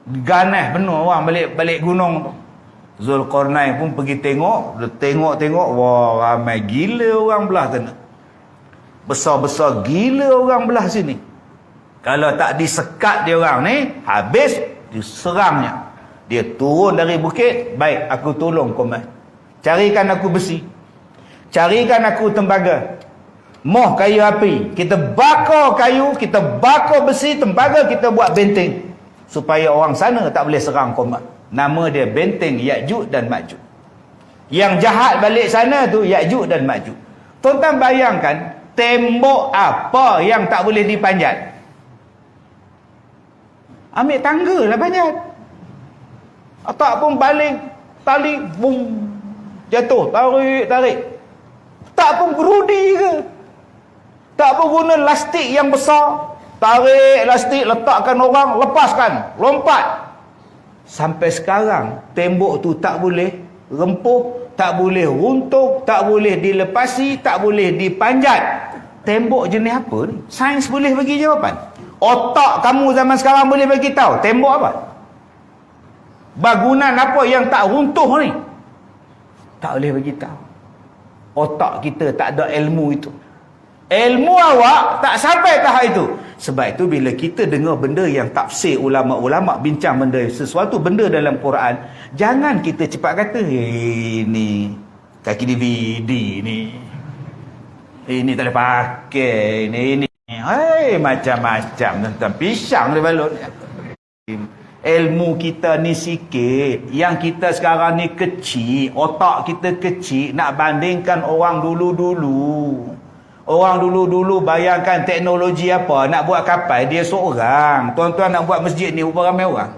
Ganas penuh orang balik gunung tu. Zulkarnain pun pergi tengok. Dia tengok, wah ramai gila orang belah sana. Besar-besar gila orang belah sini. Kalau tak disekat dia orang ni, habis diserangnya. Dia turun dari bukit, baik aku tolong kau mai. Carikan aku besi. Carikan aku tembaga. Moh kayu api. Kita bakar kayu, kita bakar besi, tembaga, kita buat benteng. Supaya orang sana tak boleh serang komat. Nama dia benteng Ya'juj dan Ma'juj. Yang jahat balik sana tu Ya'juj dan Ma'juj. Tuan-tuan bayangkan, tembok apa yang tak boleh dipanjat? Ambil tangga lah panjat. Tak pun baling tali, bum, jatuh, tarik. Tak pun gerudi ke? Tak pun guna lastik yang besar. Tarik lastik, letakkan orang, lepaskan, lompat. Sampai sekarang, tembok tu tak boleh rempuh, tak boleh runtuh, tak boleh dilepasi, tak boleh dipanjat. Tembok jenis apa ni? Sains boleh bagi jawapan. Otak kamu zaman sekarang boleh bagi tahu tembok apa? Bangunan apa yang tak runtuh ni? Tak boleh bagi tahu. Otak kita tak ada ilmu itu. Ilmu awak tak sampai tahap itu. Sebab itu bila kita dengar benda yang tafsir ulama-ulama bincang benda sesuatu benda dalam Quran, jangan kita cepat kata, ni kaki DVD ni. Ini tak boleh pakai ni. Macam-macam tentang pisang dia balut. Ilmu kita ni sikit. Yang kita sekarang ni kecil. Otak kita kecil. Nak bandingkan orang dulu-dulu. Orang dulu-dulu bayangkan teknologi apa, nak buat kapal dia seorang. Tuan-tuan nak buat masjid ni berapa ramai orang?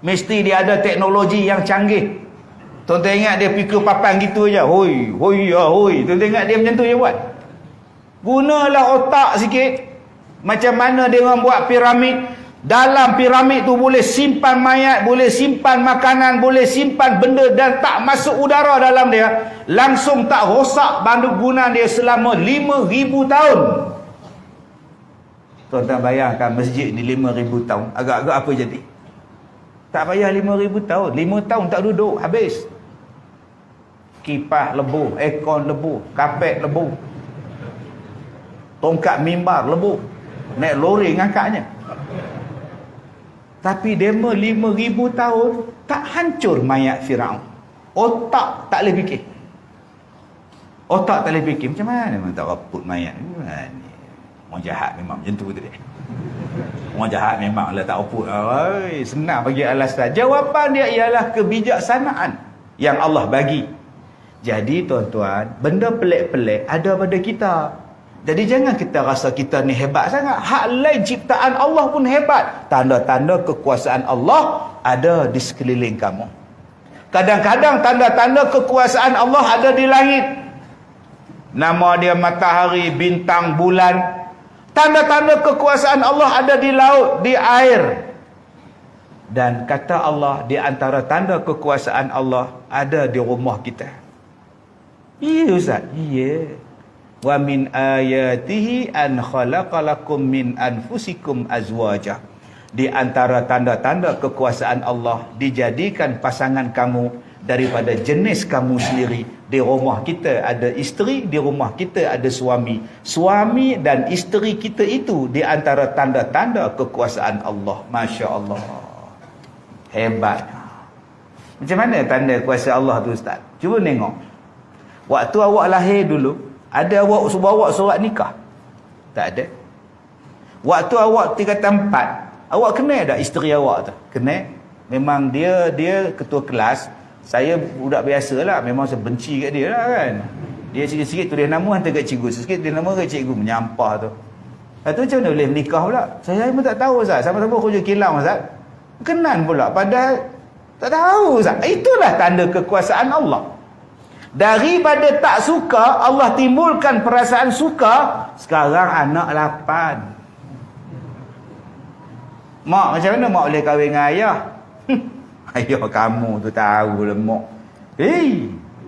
Mesti dia ada teknologi yang canggih. Tuan-tuan ingat dia pikul papan gitu je. Hoi, hoi, ya, hoi. Tuan-tuan ingat dia macam tu je buat. Gunalah otak sikit. Macam mana dia orang buat piramid. Dalam piramid tu boleh simpan mayat, boleh simpan makanan, boleh simpan benda dan tak masuk udara dalam dia. Langsung tak rosak bangunan dia selama 5,000 tahun. Tuan-tuan bayangkan masjid ni 5,000 tahun. Agak-agak apa jadi? Tak payah 5,000 tahun. 5 tahun tak duduk, habis. Kipas lebuh, aircon lebuh, kapet lebuh. Tongkat mimbar lebuh. Naik lori ngangkatnya. Tapi demo 5,000 tahun tak hancur mayat Firaun. Otak tak boleh fikir. Otak tak boleh fikir. Macam mana memang tak raput mayat ni? Orang jahat memang macam tu tadi. Orang jahat memang lah tak raput. Senang bagi alasan. Jawapan dia ialah kebijaksanaan yang Allah bagi. Jadi tuan-tuan, benda pelik-pelik ada pada kita. Jadi jangan kita rasa kita ni hebat sangat. Hak lain ciptaan Allah pun hebat. Tanda-tanda kekuasaan Allah ada di sekeliling kamu. Kadang-kadang tanda-tanda kekuasaan Allah ada di langit. Nama dia matahari, bintang, bulan. Tanda-tanda kekuasaan Allah ada di laut, di air. Dan kata Allah, di antara tanda kekuasaan Allah ada di rumah kita. Ya Ustaz? Ya. Wa min ayatihi an khalaqalakum min anfusikum azwaja. Di antara tanda-tanda kekuasaan Allah, dijadikan pasangan kamu daripada jenis kamu sendiri. Di rumah kita ada isteri, di rumah kita ada suami. Suami dan isteri kita itu di antara tanda-tanda kekuasaan Allah. Masya Allah. Hebat. Macam mana tanda kuasa Allah tu Ustaz? Cuba tengok. Waktu awak lahir dulu, ada awak bawa surat nikah? Tak ada. Waktu awak tingkatan 4, awak kenal tak isteri awak tu? Kenal. Memang dia ketua kelas. Saya budak biasa lah. Memang saya benci kat dia lah kan. Dia sikit-sikit tulis nama hantar kat cikgu. Sikit tulis nama kat cikgu. Menyampah tu. Lepas tu macam mana boleh menikah pula? Saya pun tak tahu Ustaz. Sama-sama kerja kilang Ustaz. Kenan pula. Padahal tak tahu Ustaz. Itulah tanda kekuasaan Allah. Daripada tak suka, Allah timbulkan perasaan suka. Sekarang anak 8. Mak macam mana mak boleh kahwin dengan ayah? Ayah kamu tu tahu lah mak.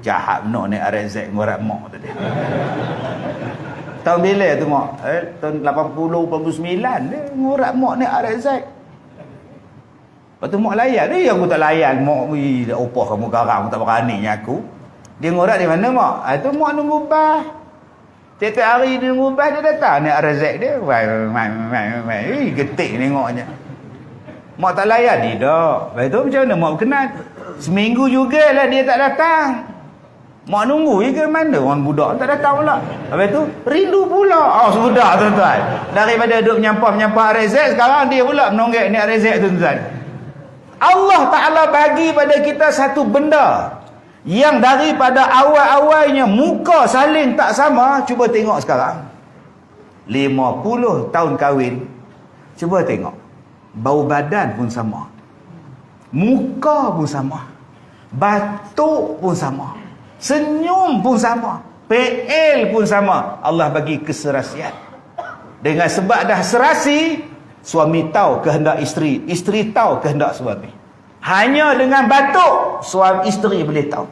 Jahat nak naik RZ ngorak mak tu dia. Tahun bila tu mak? Tahun 80, 89 dia ngorak mak naik RZ. Lepas tu mak layan. Aku tak layan. Mak, dah opah kamu garang, tak berani dengan aku. Dia ngorak di mana mak? Itu mak nunggu bah. Tiap-tiap hari dia nunggu bah, dia datang naik RZ dia. Getik tengoknya. Mak tak layan ni dah. Lepas tu macam mana mak berkenan? Seminggu jugalah dia tak datang. Mak nunggu ke mana orang budak tak datang pula. Lepas tu rindu pula. Sudah tuan-tuan. Daripada duduk menyampah RZ, sekarang dia pula menonggak naik RZ tuan-tuan. Allah Ta'ala bagi pada kita satu benda yang daripada awal-awalnya muka saling tak sama. Cuba tengok sekarang 50 tahun kahwin. Cuba tengok, bau badan pun sama, muka pun sama, batuk pun sama, senyum pun sama, PL pun sama. Allah bagi keserasian. Dengan sebab dah serasi, suami tahu kehendak isteri, isteri tahu kehendak suami. Hanya dengan batuk, suami isteri boleh tahu.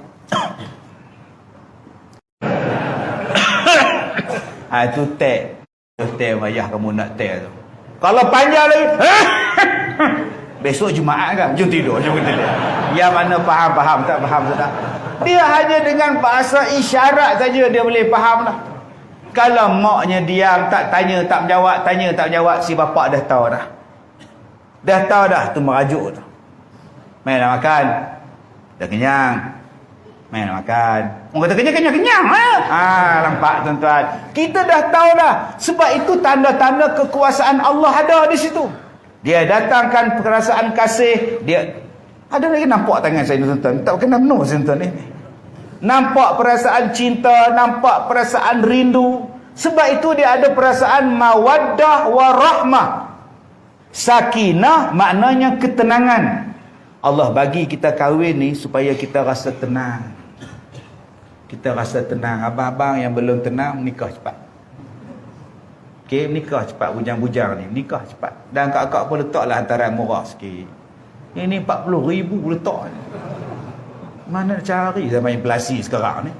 Itu tek. Tek ayah kamu nak tek tu. Kalau panjang lagi, besok Jumaat kan, jom tidur. Yang mana faham, tak faham tak. Dia hanya dengan bahasa isyarat saja dia boleh faham dah. Kalau maknya diam, tak tanya, tak menjawab, tanya, tak menjawab, si bapak dah tahu dah. Dah tahu dah, tu merajuk tu. Main nak makan. Dah kenyang. Main nak makan. Orang kata kenyang. Nampak tuan-tuan. Kita dah tahu dah. Sebab itu tanda-tanda kekuasaan Allah ada di situ. Dia datangkan perasaan kasih. Dia ada lagi nampak tangan saya tuan-tuan. Tak kena penuh tuan-tuan ni. nampak perasaan cinta, nampak perasaan rindu. Sebab itu dia ada perasaan mawaddah warahmah. Sakinah maknanya ketenangan. Allah bagi kita kahwin ni supaya kita rasa tenang. Kita rasa tenang. Abang-abang yang belum tenang, nikah cepat. Okey, nikah cepat. Bujang-bujang ni, nikah cepat. Dan kak-kak pun letaklah hantaran murah sikit. Ini 40,000 letak. Mana nak cari zaman inflasi sekarang ni?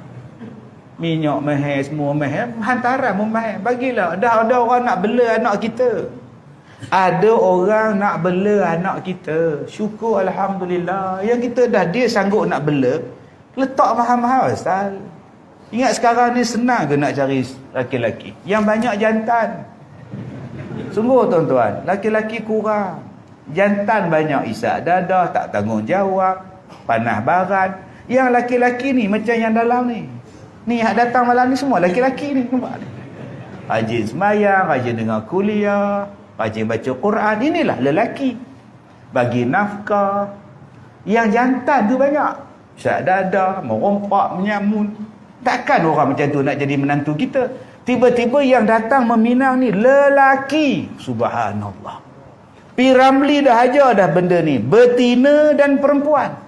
Minyak mahal, semua mahal. Hantaran pun mahal. Bagilah. Dah ada orang nak bela anak kita. Ada orang nak bela anak kita. Syukur Alhamdulillah. Yang kita dah dia sanggup nak bela, letak mahal-mahal Ustaz. Ingat sekarang ni senang ke nak cari laki-laki? Yang banyak jantan. Sungguh tuan-tuan, laki-laki kurang. Jantan banyak isak dadah, tak tanggungjawab, panah barat. Yang laki-laki ni macam yang dalam ni. Ni yang datang malam ni semua laki-laki ni, nampak ni. Rajin sembahyang, rajin dengar kuliah, rajin baca Quran. Inilah lelaki. Bagi nafkah. Yang jantan tu banyak. Isak dadah, merompak, menyamun. Takkan orang macam tu nak jadi menantu kita. Tiba-tiba yang datang meminang ni lelaki. Subhanallah. Piramli dah ajar dah benda ni. Betina dan perempuan.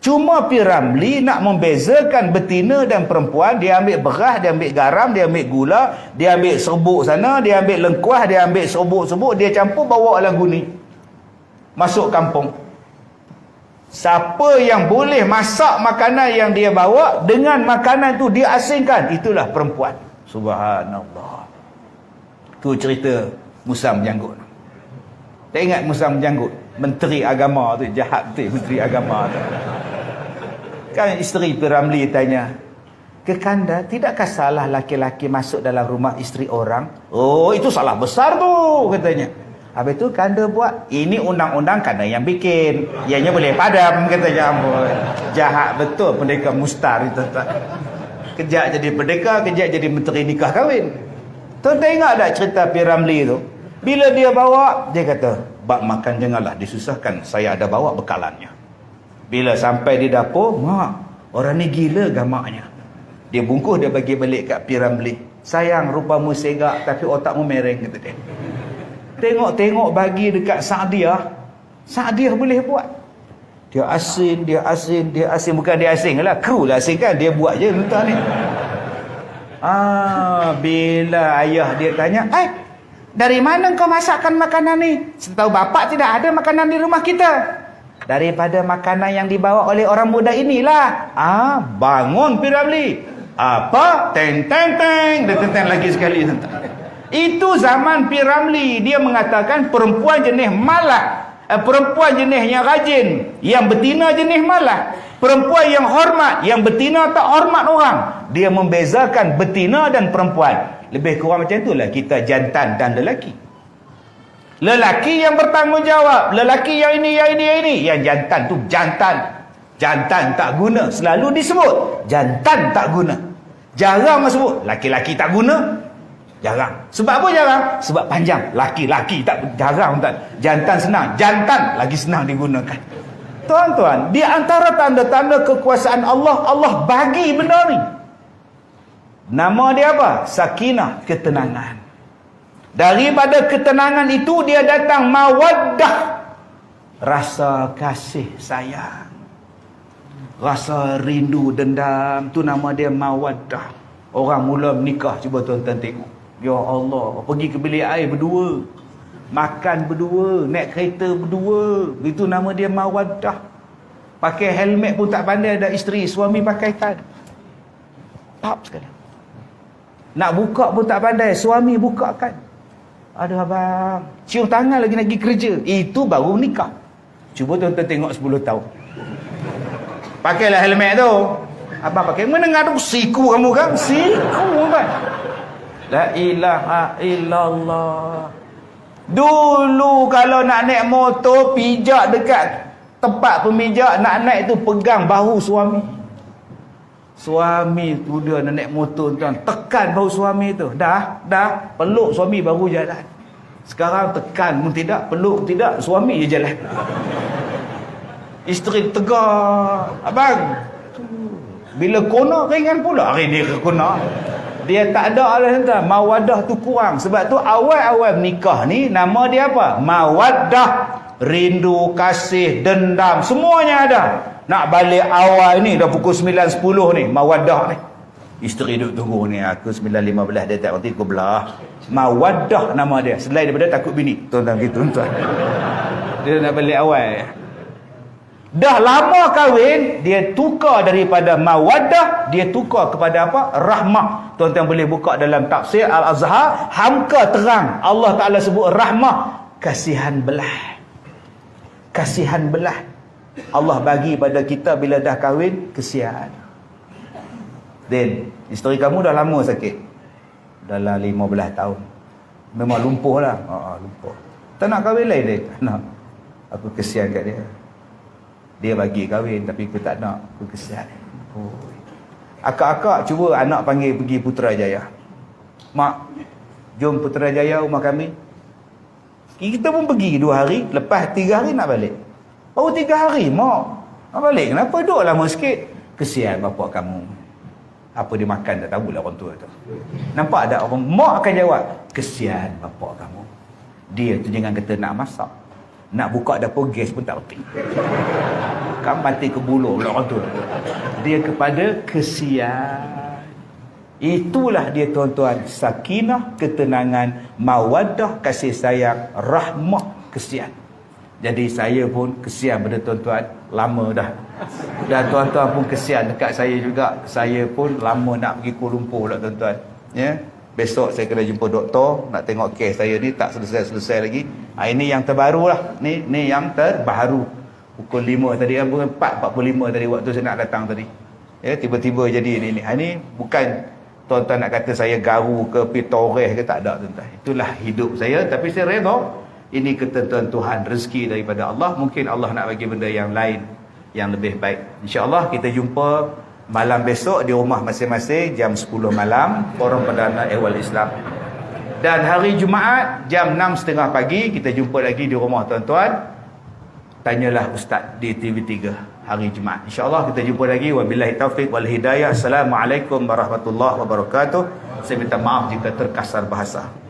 Cuma Piramli nak membezakan betina dan perempuan. Dia ambil beras, dia ambil garam, dia ambil gula, dia ambil serbuk sana, dia ambil lengkuas, dia ambil serbuk-serbuk, dia campur bawa lagu ni. Masuk kampung. Siapa yang boleh masak makanan yang dia bawa, dengan makanan tu dia asingkan, itulah perempuan. Subhanallah. Tu cerita Musa menjanggut. Tak ingat Musa menjanggut? Menteri agama tu, jahat tu menteri agama tu. Kan isteri Piramli tanya, Kekanda, tidakkah salah laki-laki masuk dalam rumah isteri orang? Oh, itu salah besar tu, katanya. Habis tu Kanda buat, ini undang-undang Kanda yang bikin. Ianya boleh padam, katanya. Jahat betul pendekar mustar itu. Kejap jadi pendekar, kejap jadi menteri nikah kahwin. Tuan-tuan ingat tak cerita Piramli tu? Bila dia bawa, dia kata, bak makan janganlah disusahkan, saya ada bawa bekalannya. Bila sampai di dapur, mak, orang ni gila gamaknya. Dia bungkus, dia bagi balik kat Piramli. Sayang, rupamu segak tapi otakmu mereng, kata dia. Tengok-tengok bagi dekat Sa'diyah. Sa'diyah boleh buat. Dia asin. Bukan dia asing lah. Kru lah asing kan. Dia buat je entah ni. Bila ayah dia tanya, dari mana kau masakkan makanan ni? Setahu bapak tidak ada makanan di rumah kita. Daripada makanan yang dibawa oleh orang muda inilah. Bangun Piramli. Apa? Teng. Dia teng lagi sekali. Itu zaman Piramli. Dia mengatakan perempuan jenis malah. Perempuan jenis yang rajin. Yang betina jenis malah. Perempuan yang hormat. Yang betina tak hormat orang. Dia membezakan betina dan perempuan. Lebih kurang macam itulah kita jantan dan lelaki. Lelaki yang bertanggungjawab. Lelaki yang ini. Yang jantan tu jantan. Jantan tak guna. Selalu disebut jantan tak guna. Jarang disebut laki-laki tak guna. Jarang. Sebab apa jarang? Sebab panjang. Laki-laki tak jarang. Jantan senang. Jantan lagi senang digunakan. Tuan-tuan, di antara tanda-tanda kekuasaan Allah, Allah bagi benda ni. Nama dia apa? Sakinah, ketenangan. Daripada ketenangan itu dia datang mawaddah. Rasa kasih sayang. Rasa rindu dendam. Tu nama dia mawaddah. Orang mula menikah, cuba tuan-tuan tengok. Ya Allah, pergi ke bilik air berdua, makan berdua, naik kereta berdua. Itu nama dia mawaddah. Pakai helmet pun tak pandai ada isteri, suami pakaikan. Pap sekali. Nak buka pun tak pandai, suami bukakan. Aduh abang, cium tangan lagi nak pergi kerja. Itu baru nikah. Cuba tuan-tuan tengok 10 tahun. Pakailah helmet tu. Abang pakai, mendengar tu siku kamu kan? Siku kan? La ilaha illallah. Dulu kalau nak naik motor, pijak dekat tempat pemijak, nak naik tu pegang bahu suami. Suami tu dia nak naik motor tuan, tekan bahu suami tu. Dah, peluk suami baru jalan. Sekarang tekan pun tidak, peluk tidak, suami je jalan. Isteri tegar, abang. Bila kona ringan pula hari dia kena. Dia tak ada lah tuan. Mawaddah tu kurang. Sebab tu awal-awal nikah ni nama dia apa? Mawaddah. Rindu, kasih, dendam, semuanya ada. Nak balik awal ni dah pukul 9.10 ni, mawaddah ni. Isteri duduk tunggu ni, aku 9.15 dia tak nanti aku belah. Mawaddah nama dia. Selain daripada takut bini. Tuan-tuan gitu tuan. Dia nak balik awal. Dah lama kahwin, dia tukar daripada mawaddah, dia tukar kepada apa? Rahmah. Tuan-tuan boleh buka dalam tafsir Al-Azhar, hamka terang. Allah Ta'ala sebut rahmah, kasihan belah. Kasihan belah. Allah bagi pada kita bila dah kahwin, kesian. Then, isteri kamu dah lama sakit. Dalam 15 tahun. Memang lumpuh lah. Lumpuh. Tak nak kahwin lain dia. Tak nak. Aku kesian kat dia. Dia bagi kahwin tapi aku tak nak. Aku kesian. Akak-akak cuba anak panggil pergi Putrajaya. Mak, jom Putrajaya rumah kami. Kita pun pergi 2 hari. Lepas 3 hari nak balik. Baru 3 hari, mak. Nak balik. Kenapa duduk lama sikit? Kesian bapak kamu. Apa dia makan tak tahulah orang tua tu. Nampak tak orang mak akan jawab, kesian bapak kamu. Dia tu jangan kata nak masak. Nak buka dapur gas pun tak reti. Kan mati ke buluh pula orang tua. Dia kepada kesian. Itulah dia tuan-tuan, sakinah, ketenangan, mawaddah, kasih sayang, rahmah, kesian. Jadi saya pun kesian pada tuan-tuan, lama dah. Dan tuan-tuan pun kesian dekat saya juga. Saya pun lama nak pergi Kuala Lumpur lah tuan-tuan. Ya. Besok saya kena jumpa doktor, nak tengok kes saya ni tak selesai-selesai lagi. Ini yang terbaru lah. Ni yang terbaru. Pukul 5 tadi, 4.45 tadi waktu saya nak datang tadi. Ya, tiba-tiba jadi ni. Ini bukan tuan-tuan nak kata saya garu ke pitoreh ke, tak ada tuan-tuan. Itulah hidup saya, tapi saya redha. Ini ketentuan Tuhan, rezeki daripada Allah. Mungkin Allah nak bagi benda yang lain yang lebih baik. InsyaAllah kita jumpa malam besok di rumah masing-masing jam 10 malam, Forum Perdana Ehwal Islam. Dan hari Jumaat jam 6.30 pagi kita jumpa lagi di rumah tuan-tuan. Tanyalah Ustaz di TV3 hari Jumaat. InsyaAllah kita jumpa lagi. Wabillahi taufiq wal hidayah. Assalamualaikum warahmatullahi wabarakatuh. Saya minta maaf jika terkasar bahasa.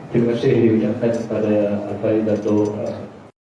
Terima kasih diucapkan kepada Al-Fahid Dato'